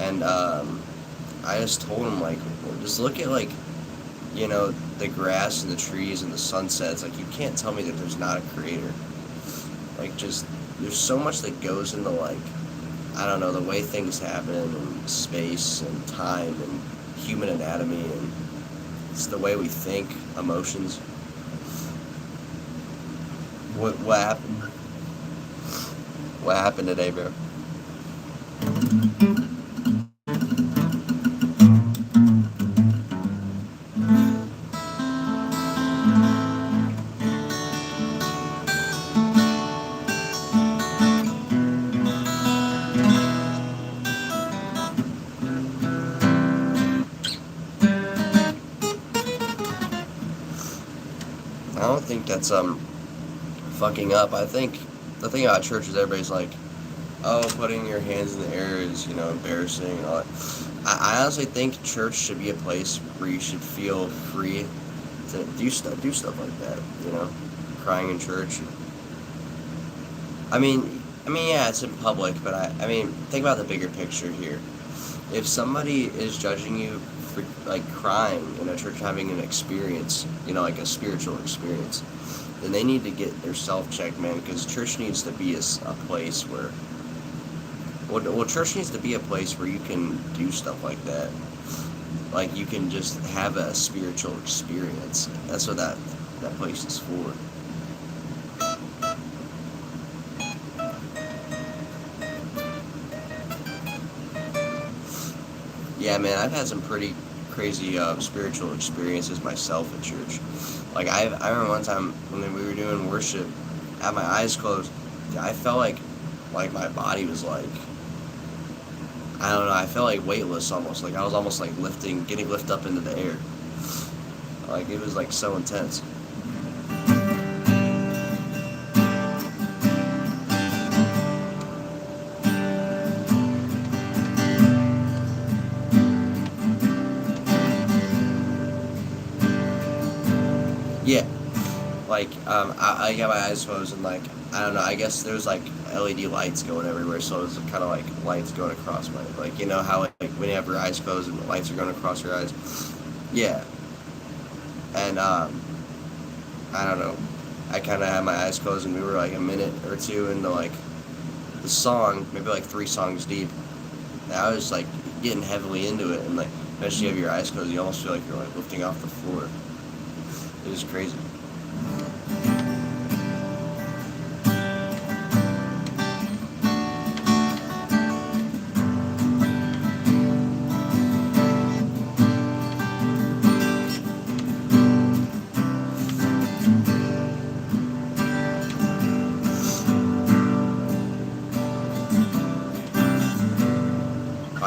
and I just told him like, just look at like, the grass and the trees and the sunsets. Like you can't tell me that there's not a creator. Like just there's so much that goes into like, I don't know, the way things happen and space and time and human anatomy and it's the way we think, emotions. What happened? What happened today, bro? I don't think that's fucking up. I think the thing about church is everybody's like, oh, putting your hands in the air is embarrassing and all that. I honestly think church should be a place where you should feel free to do stuff like that. Crying in church. I mean, yeah, it's in public, but I mean, think about the bigger picture here. If somebody is judging you for like crying in a church, having an experience, like a spiritual experience, then they need to get their self checked, man. Because church needs to be a place where, well, church needs to be a place where you can do stuff like that. Like you can just have a spiritual experience. That's what that place is for. Yeah, man, I've had some pretty crazy spiritual experiences myself at church. Like I remember one time when we were doing worship, I had my eyes closed. I felt like my body was like, I don't know. I felt like weightless almost. Like I was almost like getting lifted up into the air. Like it was like so intense. Yeah, like I got my eyes closed and like I don't know. I guess there was like LED lights going everywhere, so it was kind of like lights going across my like how like when you have your eyes closed and the lights are going across your eyes. Yeah, and I don't know. I kind of had my eyes closed and we were like a minute or two into like the song, maybe like 3 songs deep. And I was like getting heavily into it, and like especially if you have your eyes closed, you almost feel like you're like lifting off the floor. It was crazy.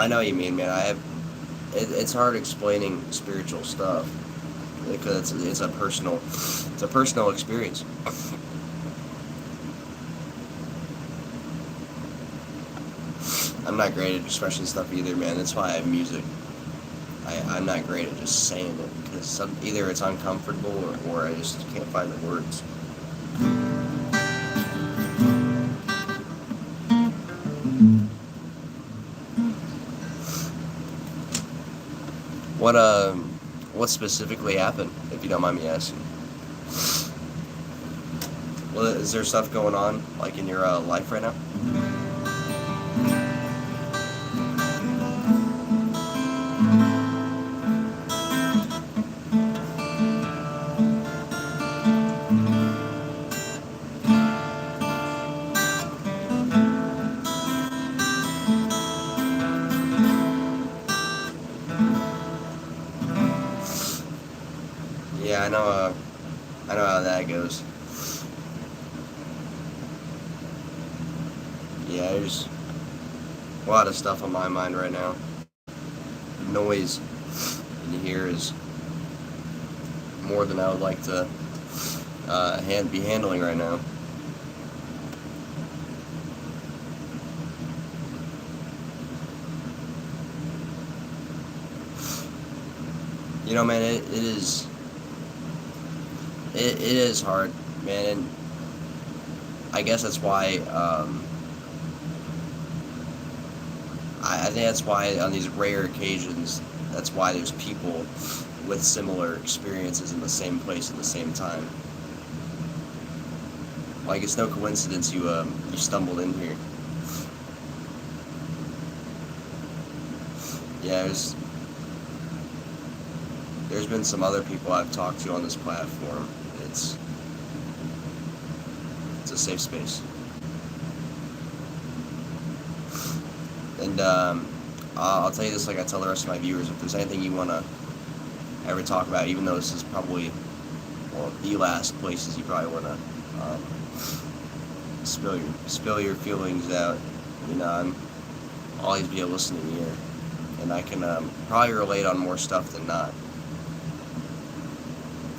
I know what you mean, man. It's hard explaining spiritual stuff because it's a personal experience. I'm not great at expressing stuff either, man. That's why I have music. I'm not great at just saying it because either it's uncomfortable or I just can't find the words. What what specifically happened, if you don't mind me asking? Well, is there stuff going on like in your life right now? Yeah, I know. I know how that goes. Yeah, there's a lot of stuff on my mind right now. The noise in here is more than I would like to be handling right now. You know, man, it is hard, man, and I guess that's why I think that's why on these rare occasions, that's why there's people with similar experiences in the same place at the same time. Like, it's no coincidence you stumbled in here. Yeah, there's been some other people I've talked to on this platform. It's a safe space. And I'll tell you this like I tell the rest of my viewers, if there's anything you want to ever talk about, even though this is probably the last places you probably want to spill your feelings out, you know, I'll always be a listening ear, and I can probably relate on more stuff than not.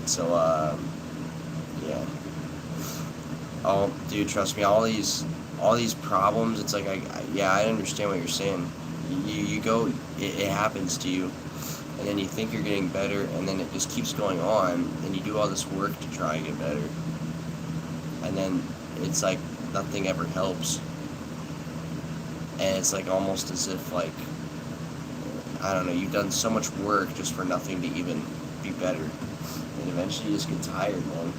So yeah. Oh, dude, trust me, all these problems, it's like I understand what you're saying. You go, it happens to you, and then you think you're getting better, and then it just keeps going on, and you do all this work to try and get better, and then it's like nothing ever helps, and it's like almost as if, like, I don't know, you've done so much work just for nothing to even be better, and eventually you just get tired, man.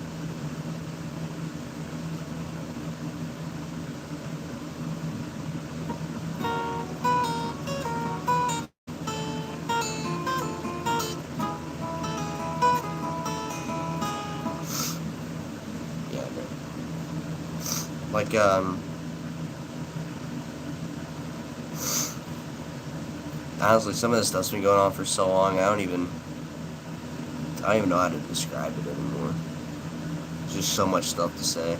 Like, honestly, some of this stuff's been going on for so long, I don't even know how to describe it anymore. There's just so much stuff to say.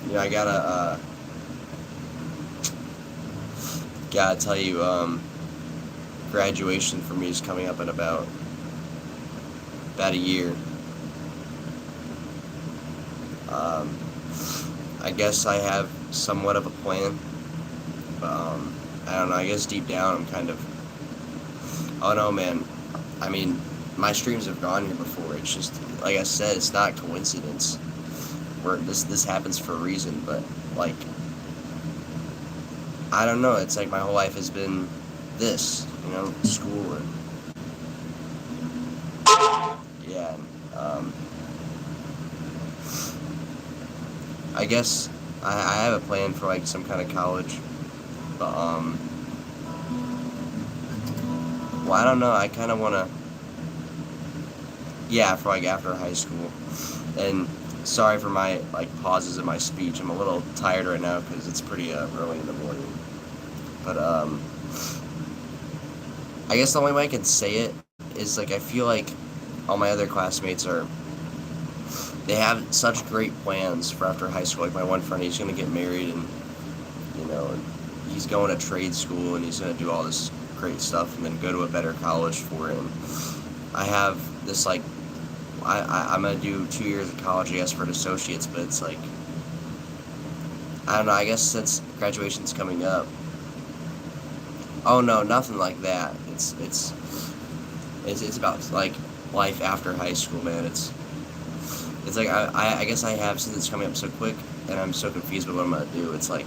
You know, I gotta tell you, graduation for me is coming up in about a year. I guess I have somewhat of a plan, but I don't know. I guess deep down I'm kind of, oh no, man. I mean, my streams have gone here before. It's just, like I said, it's not coincidence. This happens for a reason, but, like, I don't know, it's like my whole life has been this, you know, school, and yeah, I guess I have a plan for, like, some kind of college, but, Well, I don't know. I kind of want to. Yeah, for like after high school. And sorry for my like pauses in my speech. I'm a little tired right now because it's pretty early in the morning. But I guess the only way I can say it is like I feel like all my other classmates are. They have such great plans for after high school. Like my one friend, he's gonna get married, and and he's going to trade school, and he's gonna do all this great stuff, and then go to a better college for it. And I have this like, I'm gonna do 2 years of college, I guess, for an associate's, but it's like, I don't know. I guess since graduation's coming up. Oh no, nothing like that. It's about like life after high school, man. It's like I guess I have, since it's coming up so quick and I'm so confused with what I'm gonna do. It's like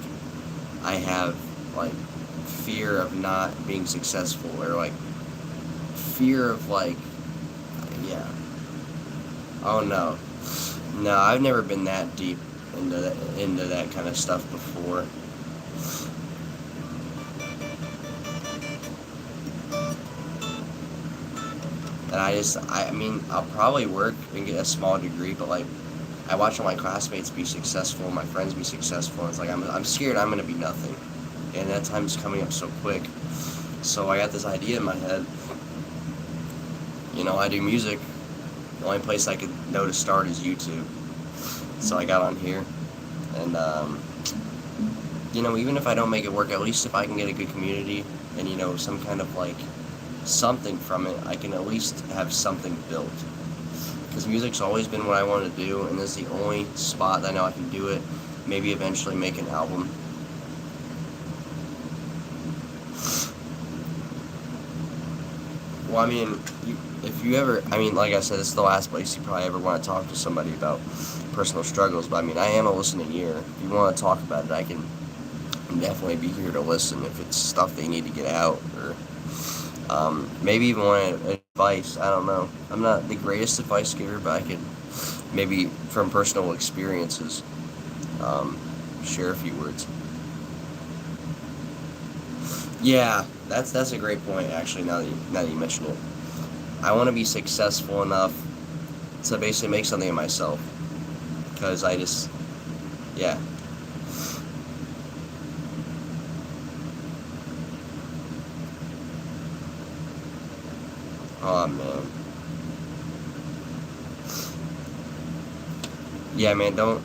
I have like fear of not being successful, or like fear of like, yeah. Oh no, no, I've never been that deep into that kind of stuff before. And I mean, I'll probably work and get a small degree, but like, I watch all my classmates be successful, my friends be successful, and it's like I'm scared I'm gonna be nothing, and that time's coming up so quick. So I got this idea in my head. I do music. The only place I could know to start is YouTube. So I got on here, and even if I don't make it work, at least if I can get a good community and some kind of like something from it, I can at least have something built. Because music's always been what I want to do, and this is the only spot that I know I can do it. Maybe eventually make an album. Well, I mean, if you ever, I mean, like I said, this is the last place you probably ever want to talk to somebody about personal struggles, but I mean, I am a listening ear. If you want to talk about it, I can definitely be here to listen if it's stuff they need to get out, or maybe even want advice. I don't know. I'm not the greatest advice giver, but I could maybe, from personal experiences, share a few words. Yeah, that's a great point. Actually, now that you mention it, I want to be successful enough to basically make something of myself. Because I just, yeah. Oh man. Yeah, man. Don't.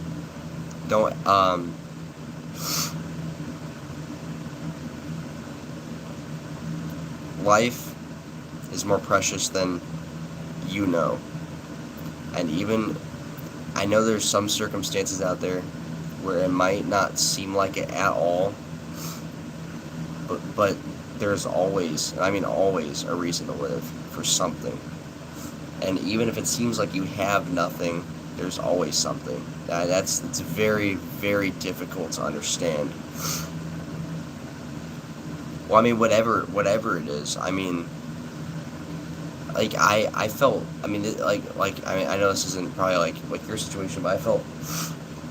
Life is more precious than you know. And even, I know there's some circumstances out there where it might not seem like it at all, but there's always, and I mean always, a reason to live for something. And even if it seems like you have nothing, there's always something. It's very, very difficult to understand. Well, I mean, whatever it is. I mean, like I felt. I mean, I mean, I know this isn't probably like your situation, but I felt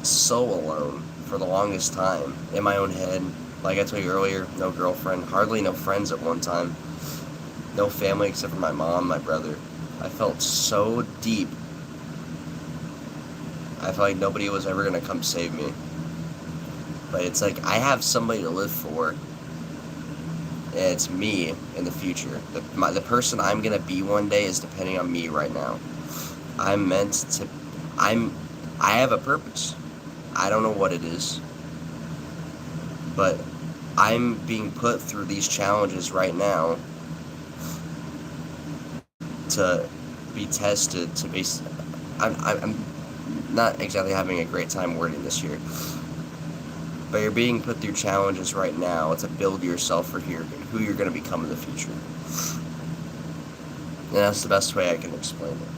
so alone for the longest time in my own head. Like I told you earlier, no girlfriend, hardly no friends at one time, no family except for my mom, my brother. I felt so deep. I felt like nobody was ever gonna come save me. But it's like I have somebody to live for. And it's me in the future. The person I'm gonna be one day is depending on me right now. I'm meant to. I have a purpose. I don't know what it is, but I'm being put through these challenges right now to be tested. To be. I'm not exactly having a great time wording this year. But you're being put through challenges right now to build yourself for who you're going to become in the future. And that's the best way I can explain it.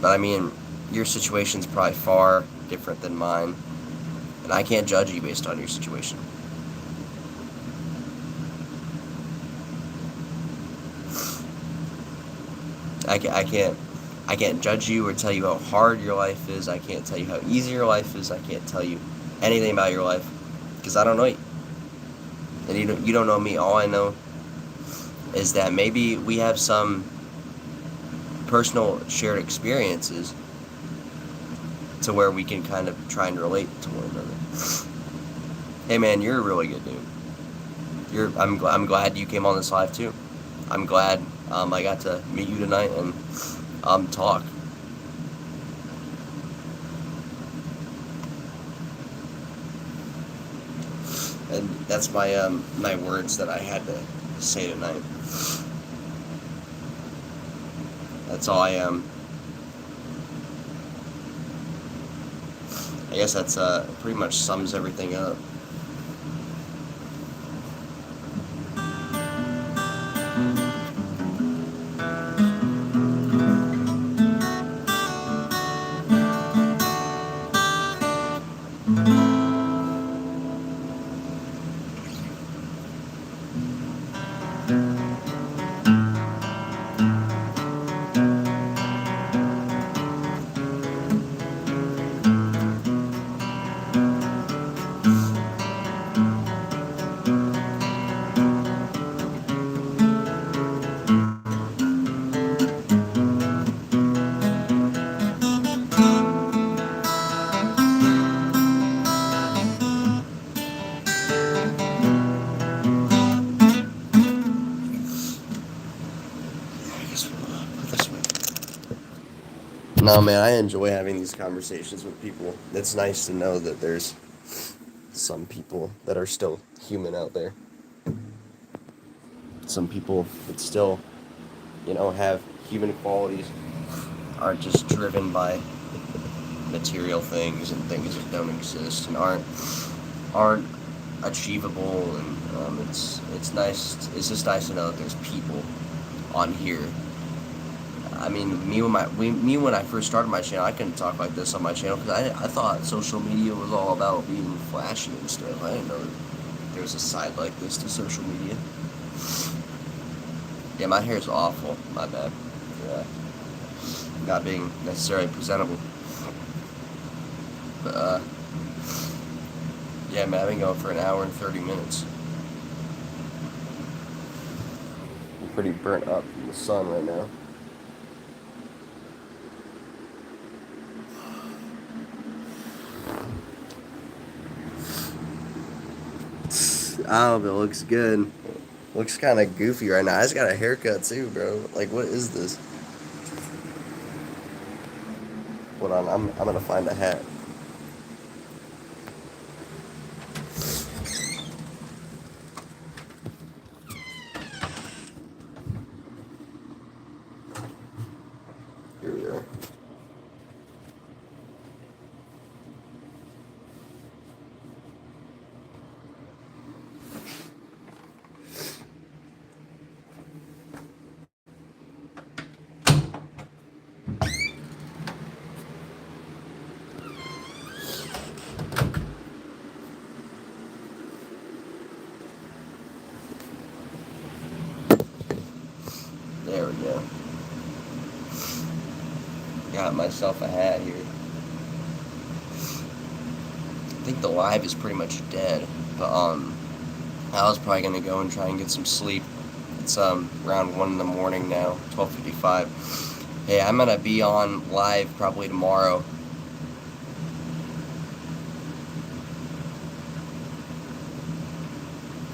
But I mean, your situation's probably far different than mine. And I can't judge you based on your situation. I can't judge you or tell you how hard your life is. I can't tell you how easy your life is. I can't tell you anything about your life because I don't know you, and you don't know me. All I know is that maybe we have some personal shared experiences to where we can kind of try and relate to one another. Hey man, you're a really good dude. I'm glad you came on this live too. I'm glad I got to meet you tonight and talk. And that's my words that I had to say tonight. That's all I am. I guess that's pretty much sums everything up. This way. No, man, I enjoy having these conversations with people. It's nice to know that there's some people that are still human out there. Some people that still, have human qualities, aren't just driven by material things and things that don't exist and aren't achievable. And it's nice. It's just nice to know that there's people on here. I mean, me when I first started my channel, I couldn't talk like this on my channel because I thought social media was all about being flashy and stuff. I didn't know that there was a side like this to social media. Yeah, my hair's awful. My bad. Yeah, not being necessarily presentable. But yeah, man, I've been going for an hour and 30 minutes. I'm pretty burnt up in the sun right now. Oh, but it looks good. Looks kind of goofy right now. I just got a haircut too, bro. Like, what is this? Hold on, I'm gonna find a hat. Here we are. There we go. Got myself a hat here. I think the live is pretty much dead, but I was probably gonna go and try and get some sleep. It's around 1 in the morning now, 12:55. Hey, I'm gonna be on live probably tomorrow.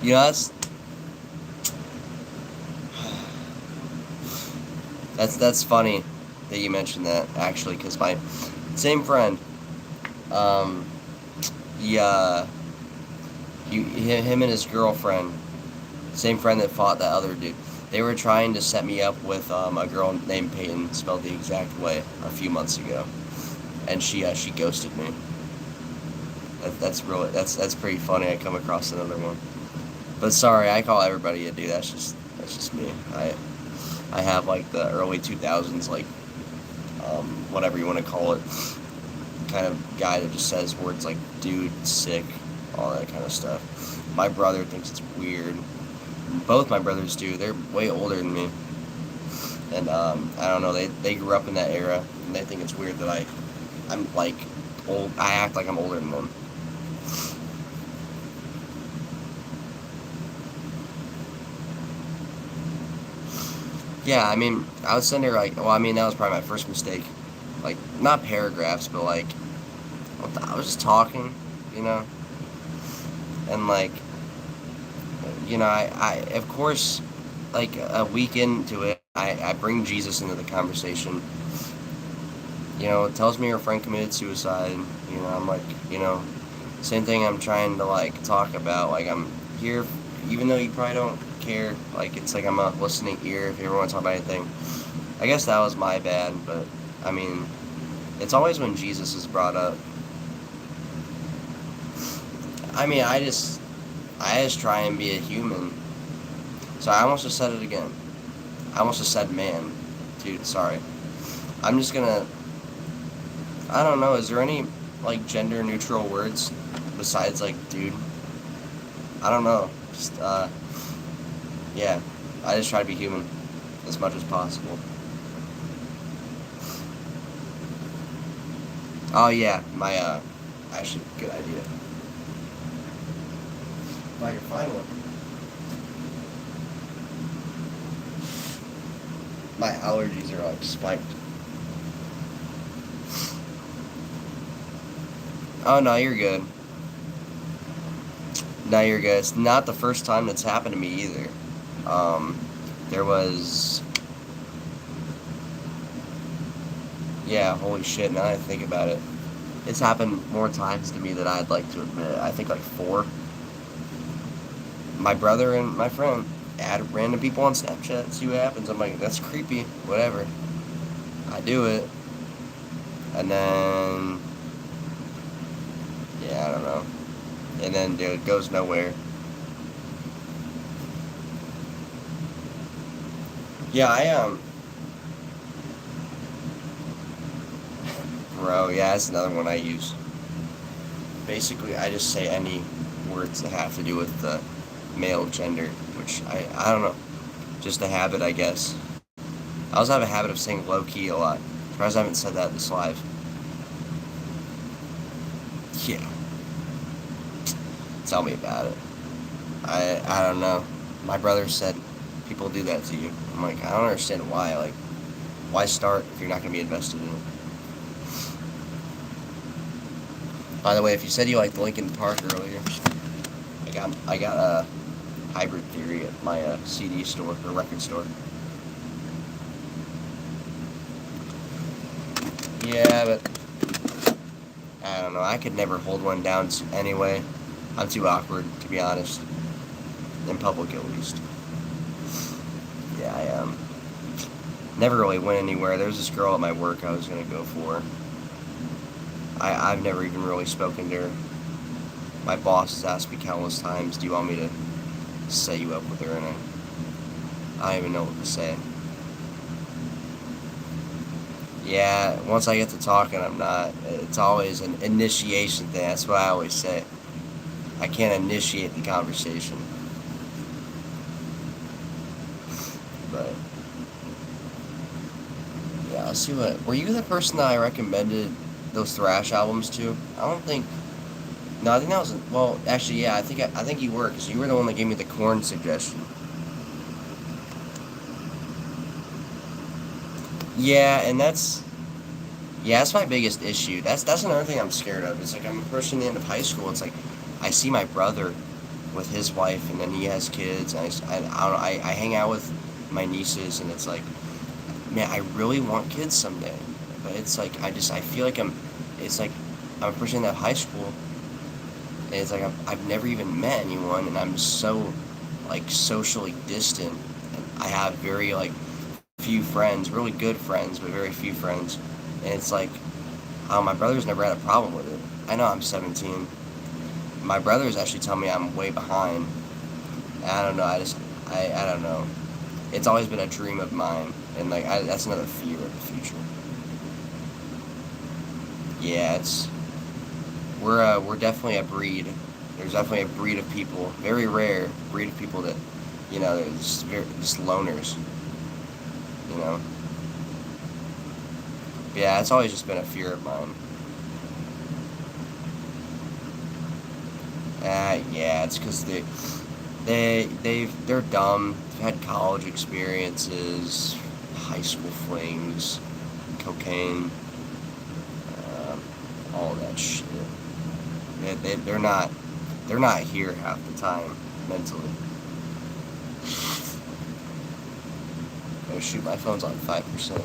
You know, that's funny that you mentioned that, actually, because my same friend, um, him and his girlfriend, same friend that fought that other dude, they were trying to set me up with a girl named Peyton, spelled the exact way, a few months ago, and she ghosted me. That's pretty funny. I come across another one, but sorry, I call everybody a dude. That's just me. I have like the early 2000s, like whatever you want to call it, kind of guy that just says words like dude, sick, all that kind of stuff. My brother thinks it's weird. Both my brothers do. They're way older than me, and I don't know. They grew up in that era, and they think it's weird that I'm like old. I act like I'm older than them. Yeah, I mean, I would send her like, well, I mean, that was probably my first mistake. Like, not paragraphs, but like, I was just talking, you know, and like, I of course, like a week into it, I bring Jesus into the conversation. It tells me her friend committed suicide. I'm like, same thing I'm trying to like talk about. Like I'm here, even though you probably don't care. Like it's like I'm a listening ear if you ever want to talk about anything. I guess that was my bad, but I mean, it's always when Jesus is brought up. I mean, I just try and be a human. So I almost just said it again. I almost just said man. Dude, sorry. I'm just gonna. I don't know. Is there any like gender neutral words besides like dude? I don't know. Just yeah. I just try to be human as much as possible. Oh yeah, my actually good idea. If I can find one. My allergies are like spiked. Oh no, you're good. No, you're good. It's not the first time that's happened to me either. Um, there was, yeah, holy shit. Now that I think about it, it's happened more times to me than I'd like to admit. I think like four. My brother and my friend add random people on Snapchat, see what happens. I'm like, that's creepy. Whatever. I do it, and then yeah, I don't know. And then dude, it goes nowhere. Yeah, bro. Yeah, that's another one I use. Basically, I just say any words that have to do with the male gender, which I don't know, just a habit, I guess. I also have a habit of saying low key a lot. Surprised I haven't said that this live. Yeah, tell me about it. I don't know. My brother said people do that to you. I'm like, I don't understand why. Like, why start if you're not gonna be invested in it? By the way, if you said you liked Linkin Park earlier, I got a Hybrid Theory at my CD store or record store. Yeah, but I don't know. I could never hold one down anyway. I'm too awkward, to be honest. In public, at least. Yeah, I never really went anywhere. There was this girl at my work I was gonna go for. I've never even really spoken to her. My boss has asked me countless times, "Do you want me to set you up with her?" And I don't even know what to say. Yeah, once I get to talking, I'm not. It's always an initiation thing. That's what I always say. I can't initiate the conversation. But yeah, let's see what. Were you the person that I recommended those thrash albums to? I don't think. No, I think that was. Well, actually, yeah, I think you were because you were the one that gave me the corn suggestion. Yeah, and that's my biggest issue. That's another thing I'm scared of. It's like I'm approaching the end of high school. It's like I see my brother with his wife, and then he has kids. And I don't know, I hang out with my nieces, and it's like, man, I really want kids someday. But it's like I feel like it's like I'm approaching that high school, and it's like I've never even met anyone, and I'm so like socially distant. And I have very like few friends, really good friends, but very few friends. And it's like, my brother's never had a problem with it. I know I'm 17. My brothers actually tell me I'm way behind. And I don't know. I don't know. It's always been a dream of mine, and like that's another fear of the future. Yeah, we're definitely a breed. There's definitely a breed of people, very rare breed of people that, they're just loners. You know. Yeah, it's always just been a fear of mine. Yeah, it's because they're dumb. I've had college experiences, high school flings, cocaine, all that shit. They're not here half the time mentally. Oh shoot, my phone's on 5%.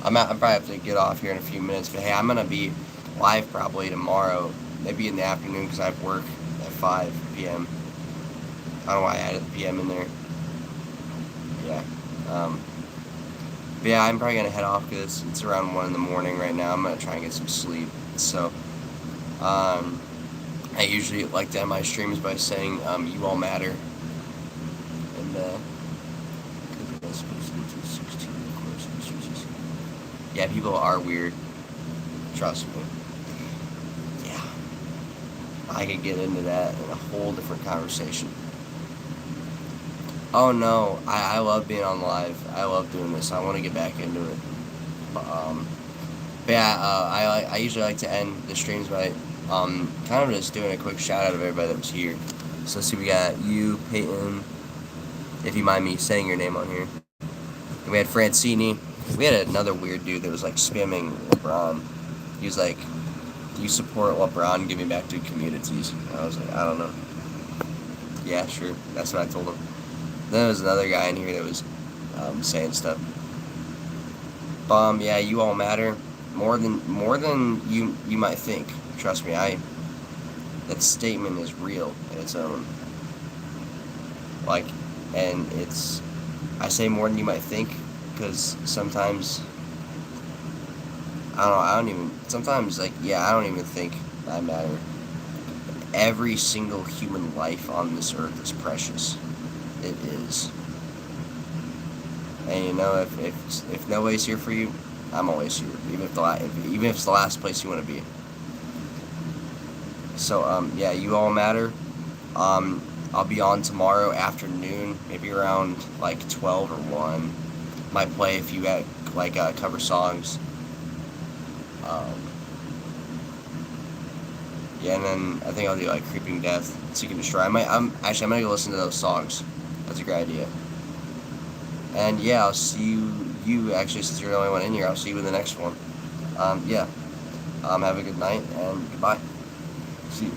I probably have to get off here in a few minutes, but hey, I'm gonna be live probably tomorrow, maybe in the afternoon because I have work at 5 p.m. I don't know why I added the p.m. in there. Yeah. But yeah, I'm probably gonna head off because it's around 1 in the morning right now. I'm gonna try and get some sleep. So, I usually like to end my streams by saying, "You all matter," and yeah, people are weird. Trust me. Yeah, I could get into that in a whole different conversation. Oh no, I love being on live. I love doing this. I want to get back into it. But yeah, I usually like to end the streams by kind of just doing a quick shout out of everybody that was here. So let's see, we got you, Peyton, if you mind me saying your name on here. And we had Francini. We had another weird dude that was like spamming LeBron. He was like, "Do you support LeBron giving back to communities?" And I was like, I don't know. Yeah, sure. That's what I told him. Then there was another guy in here that was saying stuff. Yeah, you all matter more than you might think. Trust me, that statement is real in its own. Like, and I say more than you might think because sometimes I don't even sometimes like I don't even think I matter. Every single human life on this earth is precious. It is. And you know, if nobody's here for you, I'm always here, even if it's the last place you want to be. So yeah, you all matter. I'll be on tomorrow afternoon, maybe around like 12 or 1. Might play a few like cover songs. Yeah, and then I think I'll do like Creeping Death, Seek and Destroy. I'm gonna go listen to those songs. That's a great idea. And yeah, I'll see you actually, since you're the only one in here, I'll see you in the next one. Yeah. Have a good night and goodbye. See you.